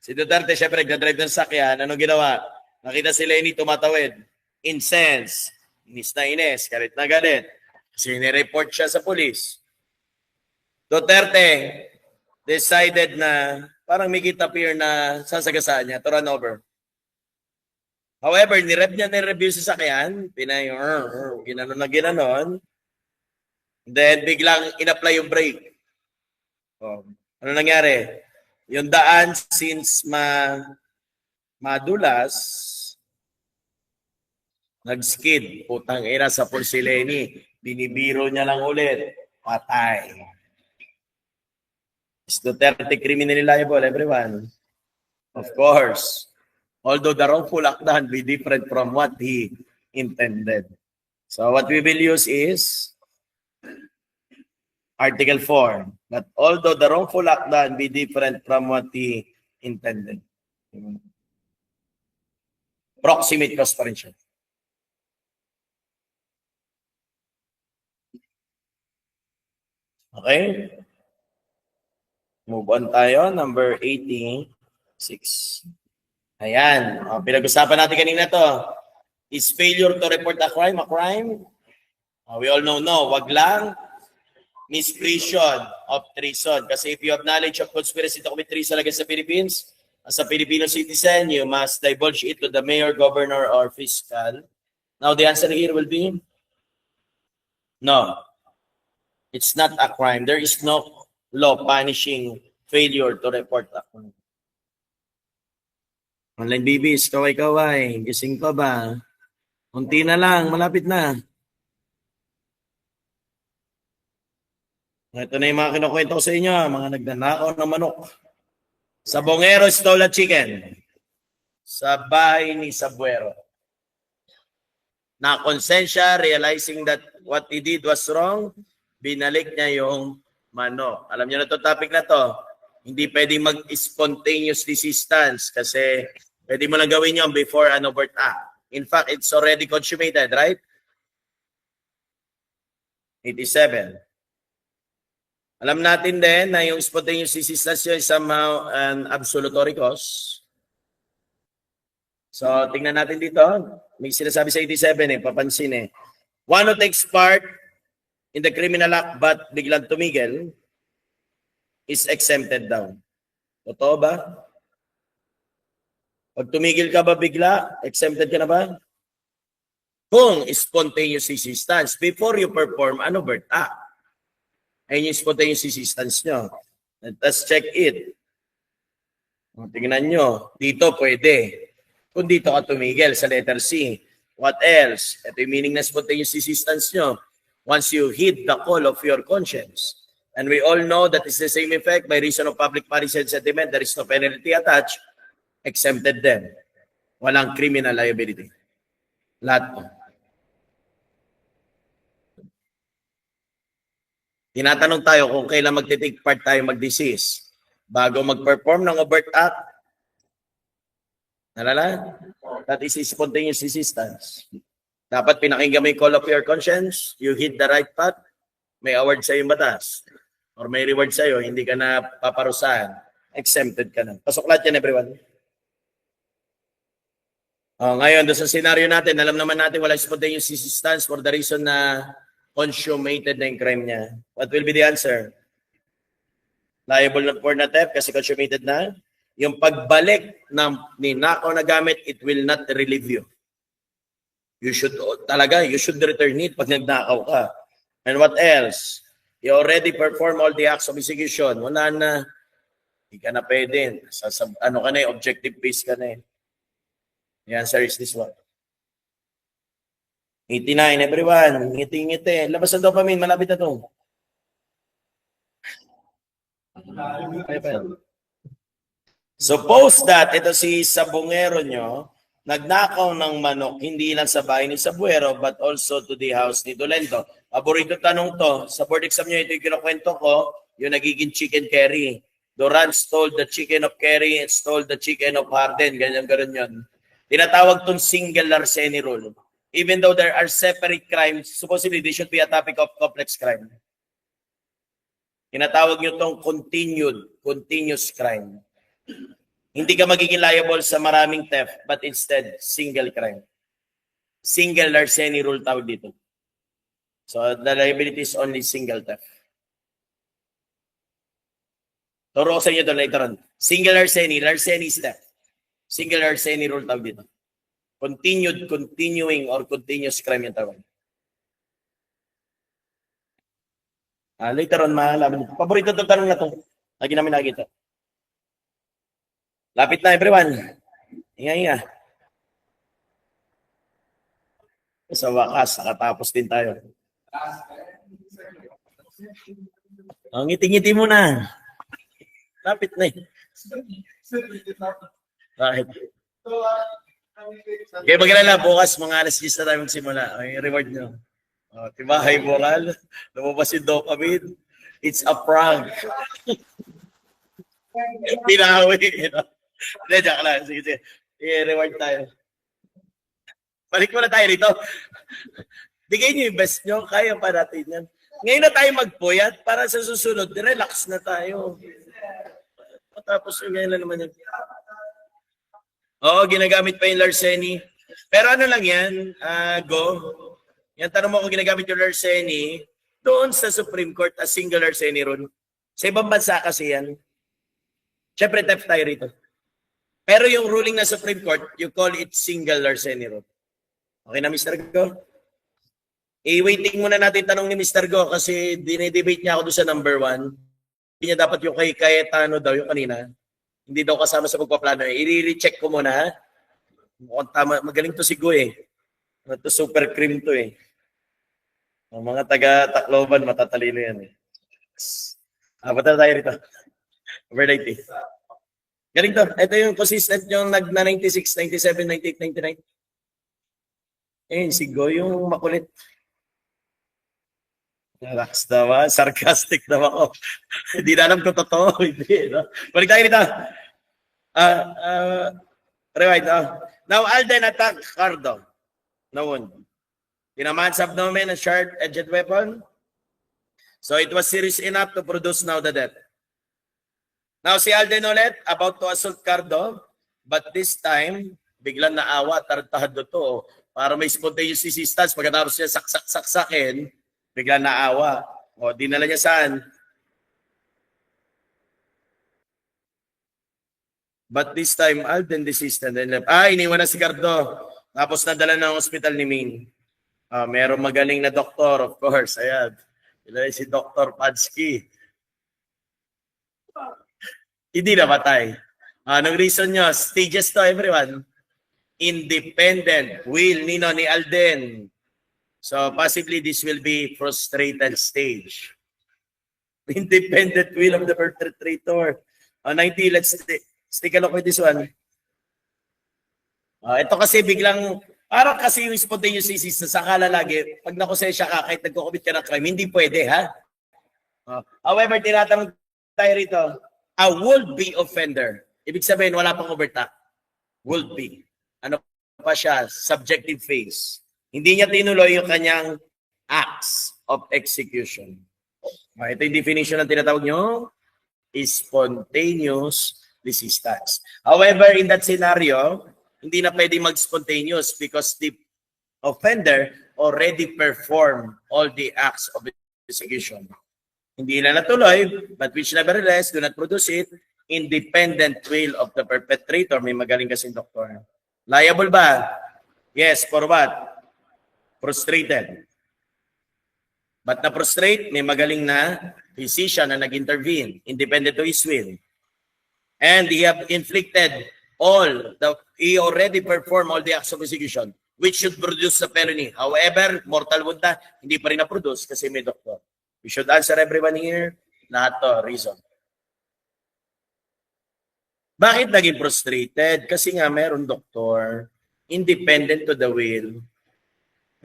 Si Duterte, syempre, nagdadrive ng sakyan. Anong ginawa? Nakita si Lenny tumatawid. Incense. Inis na inis. Galit na galit. Kasi nireport siya sa police. Duterte decided na parang may appear na sasagasaan niya to run over. However, nireview sa sakyan. Ginanon na ginanon. Then, biglang in-apply yung brake. Ano nangyari? Yung daan, since madulas, nag-skid. Putang ina sa Porceleni. Binibiro niya lang ulit. Patay. Is Duterte criminally liable, everyone? Of course. Although the wrongful act done be different from what he intended. So what we will use is Article 4. But although the wrongful act done be different from what he intended. Proximate cause pa rin siya. Okay? Move on tayo. Number 86. Ayan. O, pinag-usapan natin kanina to. Is failure to report a crime a crime? We all know no. Wag lang misprision of treason. Kasi if you have knowledge of conspiracy to commit treason against the Philippines, as a Filipino citizen, you must divulge it to the mayor, governor, or fiscal. Now, the answer here will be no. It's not a crime. There is no law punishing failure to report a crime. Online bibis, kaway-kaway. Gising ka ba? Unti na lang, malapit na. Ito na yung mga kinukwento ko sa inyo, mga nagnanakaw ng manok. Sabongero stole a chicken sa bahay ni Sabuero. Na konsensya, realizing that what he did was wrong, binalik niya yung manok. Alam niyo na ito, topic na to. Hindi pwedeng mag-spontaneous desistance kasi pwede mo lang gawin yun before an overt act. In fact, it's already consummated, right? 87. Alam natin din na yung spontaneous desistance yun is somehow an absolutory cause. So, tingnan natin dito. May sinasabi sa 87 papansin One who takes part in the criminal act but biglang tumigil is exempted daw. Totoo ba? Pag tumigil ka ba bigla, exempted ka na ba? Kung spontaneous resistance, before you perform an overt act, ayun yung spontaneous resistance nyo. Let's check it. Tingnan nyo. Dito pwede. Kung dito ka tumigil sa letter C, what else? Ito yung meaning na spontaneous resistance nyo. Once you heed the call of your conscience. And we all know that it's the same effect. By reason of public policy and sentiment, there is no penalty attached. Exempted them. Walang criminal liability. Lahat po. Tinatanong tayo kung kailan magte-take part tayo mag-desist. Bago mag-perform ng overt act. Nalala? That is spontaneous resistance. Dapat pinakinggan mo yung call of your conscience. You hit the right path. May award sa yung batas. Or may reward sa iyo. Hindi ka na paparusahan. Exempted ka na. Pasok lahat yan, everyone. Ngayon, doon sa scenario natin, alam naman natin wala spontaneous resistance for the reason na consummated na yung crime niya. What will be the answer? Liable for na theft kasi consummated na. Yung pagbalik ng ninakaw na gamit, it will not relieve you. You should return it pag nagnakaw ka. And what else? You already perform all the acts of execution. Wala na. Hindi ka na pwede. Objective based ka na . The answer is this one. 89, everyone. Ngiti-ngiti. Labas ang dopamine. Malapit na ito. Suppose that ito si Sabongero nyo, nagnakaw ng manok, hindi lang sa bahay ni Sabuero, but also to the house ni Dolento. Paborito tanong to. Sa board exam nyo, ito yung kinukwento ko, yung nagiging chicken curry. Duran stole the chicken of Kerry and stole the chicken of Harden. Ganyan yun. Tinatawag tong single larceny rule. Even though there are separate crimes, supposedly they should be a topic of complex crime. Tinatawag nyo tong continuous crime. Hindi ka magiging liable sa maraming theft, but instead, single crime. Single larceny rule tawag dito. So, the liability is only single theft. Turo ko sa inyo doon later on. Single larceny is theft. Single larceny rule tawag dito. Continuing, or continuous crime yung tawag. Later on, malaman nito. Paborito itong tanong na ito. Lagi namin nakikita. Lapit na, everyone. Inga. Sa wakas, nakatapos din tayo. Ngiti-ngiti mo na. Lapit na eh. Bakit? Okay, mag-alala, bukas mga alas 10 na tayo magsimula. Ay, reward nyo. Diba, high moral? Lumabas yung dopamine. It's a prank. Pinahawi. Hindi, diyan lang. Sige. I-reward tayo. Balik muna tayo rito. Bigay nyo yung best nyo. Kaya pa natin yan. Ngayon na tayo magpuyat para sa susunod, relax na tayo. Tapos ngayon na naman yun. Oo, ginagamit pa yung Larceny. Pero ano lang yan, Go? Yan, tanong mo kung ginagamit yung Larceny, doon sa Supreme Court, a single Larceny rule. Sa ibang bansa kasi yan. Siyempre, theft tayo rito. Pero yung ruling ng Supreme Court, you call it single Larceny rule. Okay na, Mr. Go? I-waiting muna natin tanong ni Mr. Go kasi dinedebate niya ako doon sa number 1. Hindi niya dapat yung kay Cayetano daw, yung kanina. Hindi daw kasama sa pagpaplano. I-recheck ko muna, ha? Mukhang tama. Magaling to si Go, eh. Ito super cream to, eh. Ang mga taga-Tacloban, matatalino yan, eh. Bata tayo rito. Over 90. Galing to. Ito yung consistent yung nag-96, 97, 98, 99. Eh, si Go yung makulit. Relax naman. Sarcastic naman ako. Hindi na alam kung totoo. Hindi. No? Balik tayo dito. Rewind. Now, Alden attacked Cardo. Nawon. Tinamaan sa abdomen a sharp-edged weapon. So, it was serious enough to produce now the death. Now, si Alden ulit about to assault Cardo. But this time, biglang naawa. Tarantado to. Para may spontaneous resistance. Pagkatapos niya saksakin, bigla naawa. O, dinala niya saan? But this time, Alden desisted and left. Iniwan na si Cardo. Tapos nadala ng hospital ni Min. Merong magaling na doktor, of course. Ayan. Ila si Dr. Padsky. Hindi namatay. Anong reason nyo? Stages to, everyone. Independent will ni Alden. So possibly this will be frustrated stage. Independent will of the perpetrator. 90, let's take a look at this one. Ito kasi biglang, parang kasi yung spontaneous resistance, sakala lagi, pag nakonsensya ka, kahit nagko-commit ka ng crime, hindi pwede, ha? However, tinatanong tayo rito, a would-be offender. Ibig sabihin, wala pang overtake. Would-be. Ano pa siya? Subjective phase. Hindi niya tinuloy yung kanyang acts of execution. Ito yung definition ng tinatawag nyo, spontaneous resistance. However, in that scenario, hindi na pwede mag-spontaneous because the offender already performed all the acts of execution. Hindi na natuloy, but which nevertheless do not produce it, independent will of the perpetrator. May magaling kasing doktor. Liable ba? Yes, for what? Frustrated. But na-prostrate, may magaling na physician na nag-intervene, independent to his will. And he have inflicted he already performed all the acts of execution, which should produce a felony. However, mortal wound na, hindi pa rin na-produce kasi may doktor. We should answer everyone here, lahat to, reason. Bakit naging frustrated? Kasi nga mayroon doktor, independent to the will.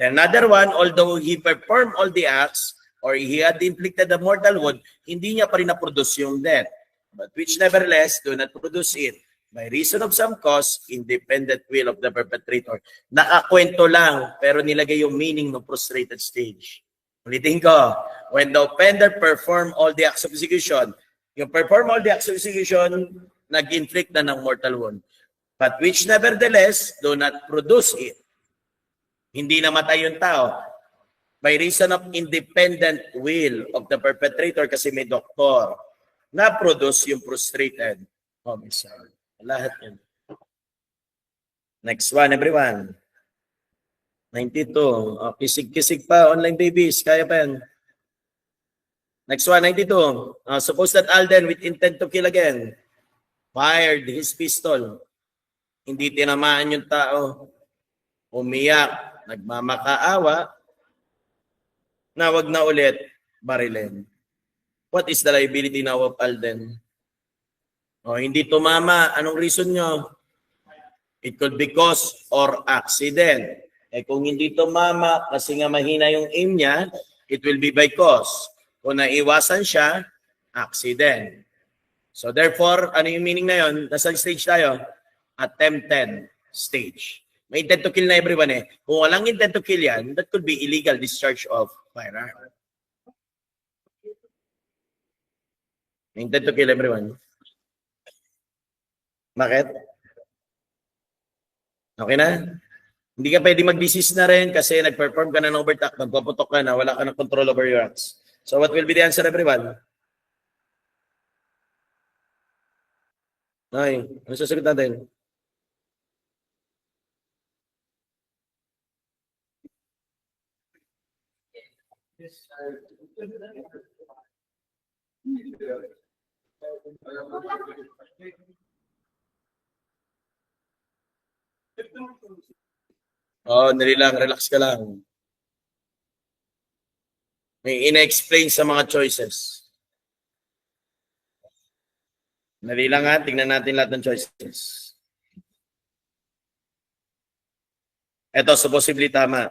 Another one, although he performed all the acts or he had inflicted a mortal wound, hindi niya pa rin na-produce yung death. But which nevertheless do not produce it by reason of some cause, independent will of the perpetrator. Nakakwento lang, pero nilagay yung meaning ng frustrated stage. Ulitin ko, when the offender perform all the acts of execution, yung perform all the acts of execution, nag-inflict na ng mortal wound. But which nevertheless do not produce it. Hindi namatay yung tao. By reason of independent will of the perpetrator kasi may doktor na-produce yung frustrated homicide. Lahat yun. Next one, everyone. 92. Kisig-kisig pa, online babies. Kaya pa yan. Next one, 92. Suppose that Alden, with intent to kill again, fired his pistol. Hindi tinamaan yung tao. Umiyak. Nagmamakaawa, na wag na ulit barilin. What is the liability now of Alden? Hindi tumama. Anong reason nyo? It could be cause or accident. Kung hindi tumama, kasi nga mahina yung aim niya, it will be by cause. Kung naiwasan siya, accident. So therefore, ano yung meaning na yun? Nasa stage tayo? Attempted stage. May intent to kill na everyone eh. Kung walang intent to kill yan, that could be illegal discharge of firearm. Intent to kill everyone. Bakit? Okay na? Hindi ka pwede mag-desist na rin kasi nag-perform ka na ng overtalk, magpaputok ka na, wala ka ng control over your acts. So what will be the answer, everyone? Ay, ano sasagot natin? Oh, dali lang, relax ka lang. May ina-explain sa mga choices. Dali lang ha, tingnan natin lahat ng choices. Ito, supposedly tama.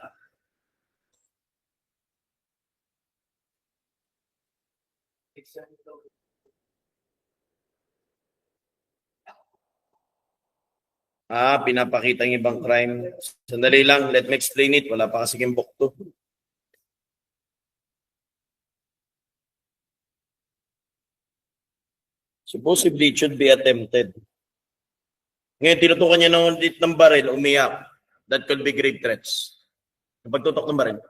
Pinapakita ng ibang crime. Sandali lang, let me explain it. Wala pa kasi kimbok to. Supposedly, it should be attempted. Ngayon, tinutukan niya ng ulit ng baril, umiyak. That could be grave threats. Pagtutok ng baril.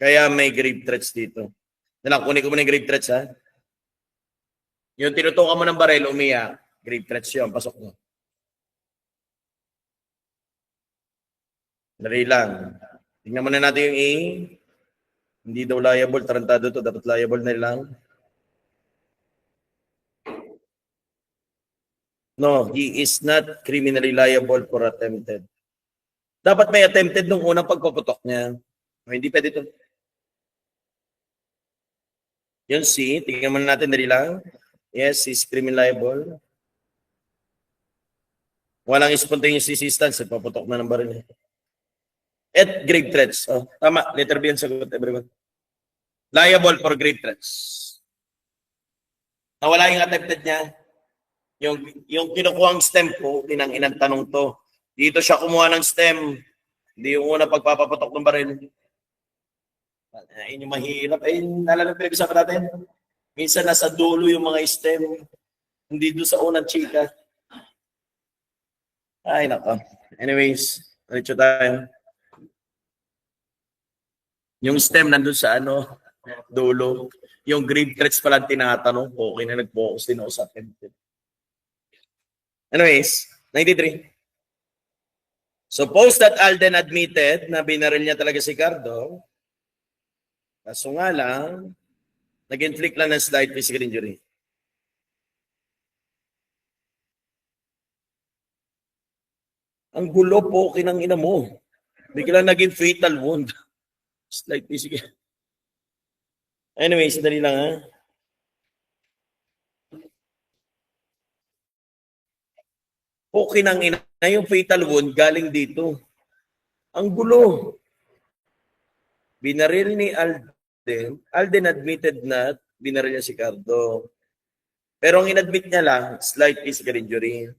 Kaya may grave threats dito. Kunin ko muna yung grave threats, ha? Yung tinutukan mo ng baril, umiyak. Grave threats yun, pasok mo. Dali lang. Tingnan muna natin yung A. Hindi daw liable, tarantado to, dapat liable na lang. No, he is not criminally liable for attempted. Dapat may attempted nung unang pagpaputok niya. Hindi pwede to. Yun C, tingnan muna natin, dali lang. Yes, he's criminally liable. Walang spontaneous resistance, paputok na ng baril. At grave threats. Oh, tama, letter B ang sagot, everyone. Liable for grave threats. Nawala yung attempted niya. Yung kinukuha ang stem ko, inang tanong to. Dito siya kumuha ng stem. Hindi yung una pagpapaputok ng baril. Ayun yung mahirap. Ayun, nalala pinag-usapan natin. Minsan nasa dulo yung mga stem. Hindi doon sa unang chika. Ay, nako. Anyways, diretso tayo. Yung stem nandun sa dulo. Yung grave threats pa lang tinatanong. Okay na nag-focus din ako sa attempted. Anyways, 93. Suppose that Alden admitted na binaril niya talaga si Cardo. Kaso nga lang, nag-inflict lang ng slight physical injury. Ang gulo po, kinang-ina mo. Biglang naging fatal wound. Slight physical. Anyways, dali lang ha. Po, kinang-ina yung fatal wound galing dito. Ang gulo. Binaril ni Alden. Alden admitted na binaril niya si Cardo. Pero ang inadmit niya lang, slight physical injury.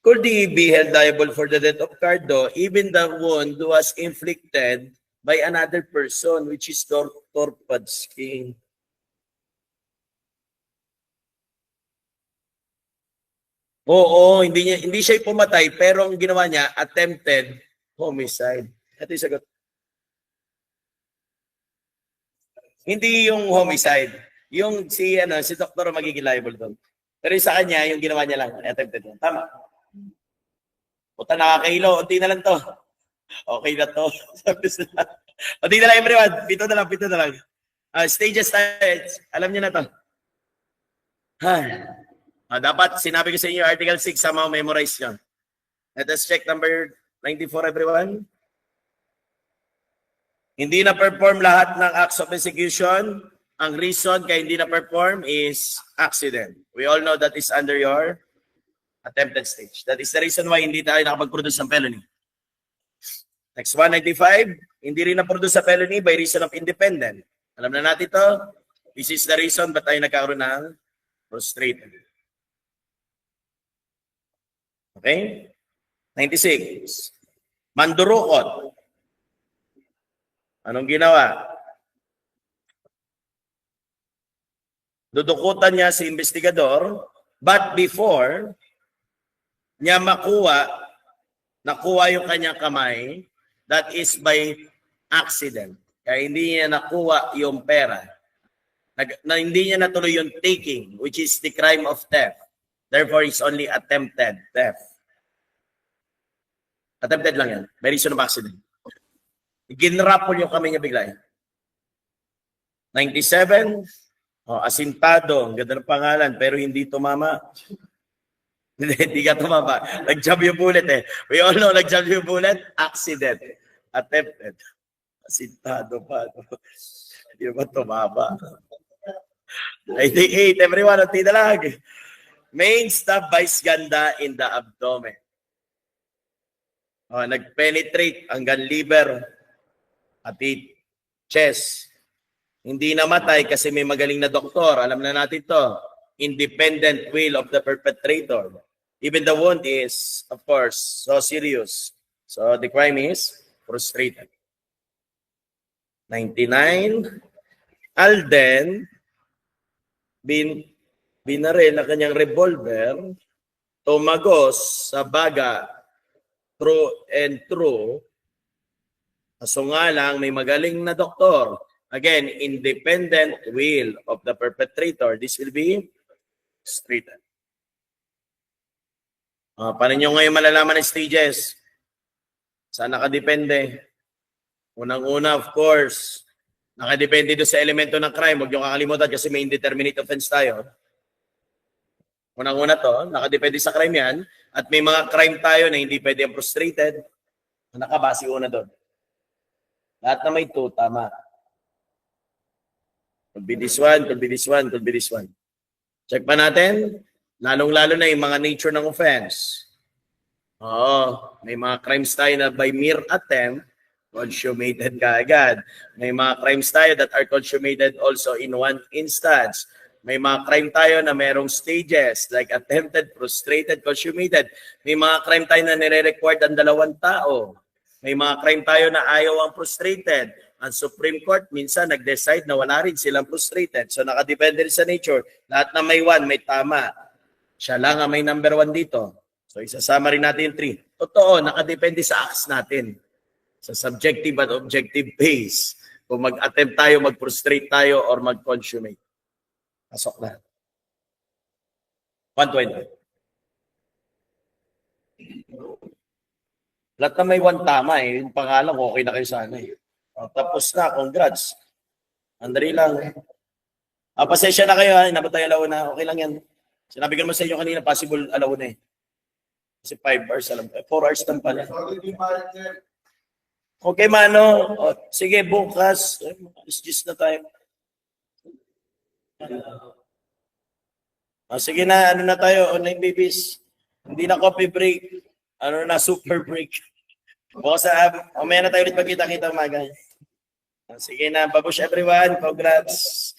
Could he be held liable for the death of Cardo even the wound was inflicted by another person, which is Torpadsky? Oo, hindi siya pumatay, pero ang ginawa niya, attempted homicide. Ito yung sagot. Hindi yung homicide. Yung si doktor magiging liable doon. Pero yung sa kanya, yung ginawa niya lang, attempted. Tama. Puta, nakakahilo. Unti na lang to. Okay na to. Unti na lang, everyone. Pito na lang. Stages tayo. Alam niyo na to. Dapat, sinabi ko sa inyo, Article 6, somehow memorize nyo. Let us check number 94, everyone. Hindi na-perform lahat ng acts of execution. Ang reason kaya hindi na-perform is accident. We all know that is under your attempted stage. That is the reason why hindi tayo nakapag-produce ng felony. Next 195, hindi rin na-produce sa felony by reason of independent. Alam na natin to. This is the reason ba't tayo nagkaroon ng prostrated. Okay? 96. Mandurukot. Anong ginawa? dudukutan niya si investigador, but before niya nakuha yung kanyang kamay, that is by accident. Kaya hindi niya nakuha yung pera. Hindi niya natuloy yung taking, which is the crime of theft. Therefore, it's only attempted theft. Attempted lang yan. May reason of accident. Ginrapol yung kamay niya bigla. 97, asintado, ang ganda ng pangalan, pero hindi tumama. Hindi ka tumama. Nag-jump yung bullet eh. We all know, nag-jump yung bullet, accident. Attempted. Asintado pa. Hindi ba tumama? 98, everyone, ang tinalag. Main stab by Skanda in the abdomen. Nag-penetrate hanggang liver at chest. Hindi namatay kasi may magaling na doktor. Alam na natin to. Independent will of the perpetrator. Even the wound is, of course, so serious. So the crime is frustrated. 99. Alden, binaril na kanyang revolver, tumagos sa baga, true and true. Kaso nga lang, may magaling na doktor. Again, independent will of the perpetrator. This will be frustrated. Paano nyo ngayon malalaman ang stages? Saan nakadepende? Unang-una, of course, nakadepende doon sa elemento ng crime. Huwag nyo kakalimutan kasi may indeterminate offense tayo. Unang-una to, nakadepende sa crime yan. At may mga crime tayo na hindi pwede ang frustrated. Nakabase una doon. Lahat na may 2, tama. Could be this one, could be this one, could be this one. Check pa natin. Lalong-lalo na yung mga nature ng offense. May mga crimes tayo na by mere attempt, consummated kaagad. May mga crimes tayo that are consummated also in one instance. May mga crime tayo na merong stages like attempted, frustrated, consummated. May mga crime tayo na nire-required ang 2 tao. May mga crime tayo na ayaw ang frustrated. Ang Supreme Court minsan nag-decide na wala rin silang frustrated. So nakadepende rin sa nature. Lahat na may 1, may tama. Siya lang ang may number 1 dito. So isasama rin natin yung 3. Totoo, nakadepende sa acts natin. Sa subjective at objective base. Kung mag-attempt tayo, mag-frustrate tayo, or mag-consummate. Pasok na. 120. Lahat na may 1 tama eh. Yung pangalan, okay na kayo sana eh. Tapos na, congrats. Andali lang. Pasensya na kayo ha, inabot tayo alauna. Okay lang yan. Sinabi ko naman sa inyo kanina, possible alauna eh. Kasi 5 hours, 4 hours lang pala. Okay, Mano. Sige, bukas. It's just na tayo. Sige na, ano na tayo, online babies. Hindi na coffee break. Ano na, super break. Bukas na, umaya na tayo ulit magkita-kita umaga. Sige na, babush everyone. Congrats.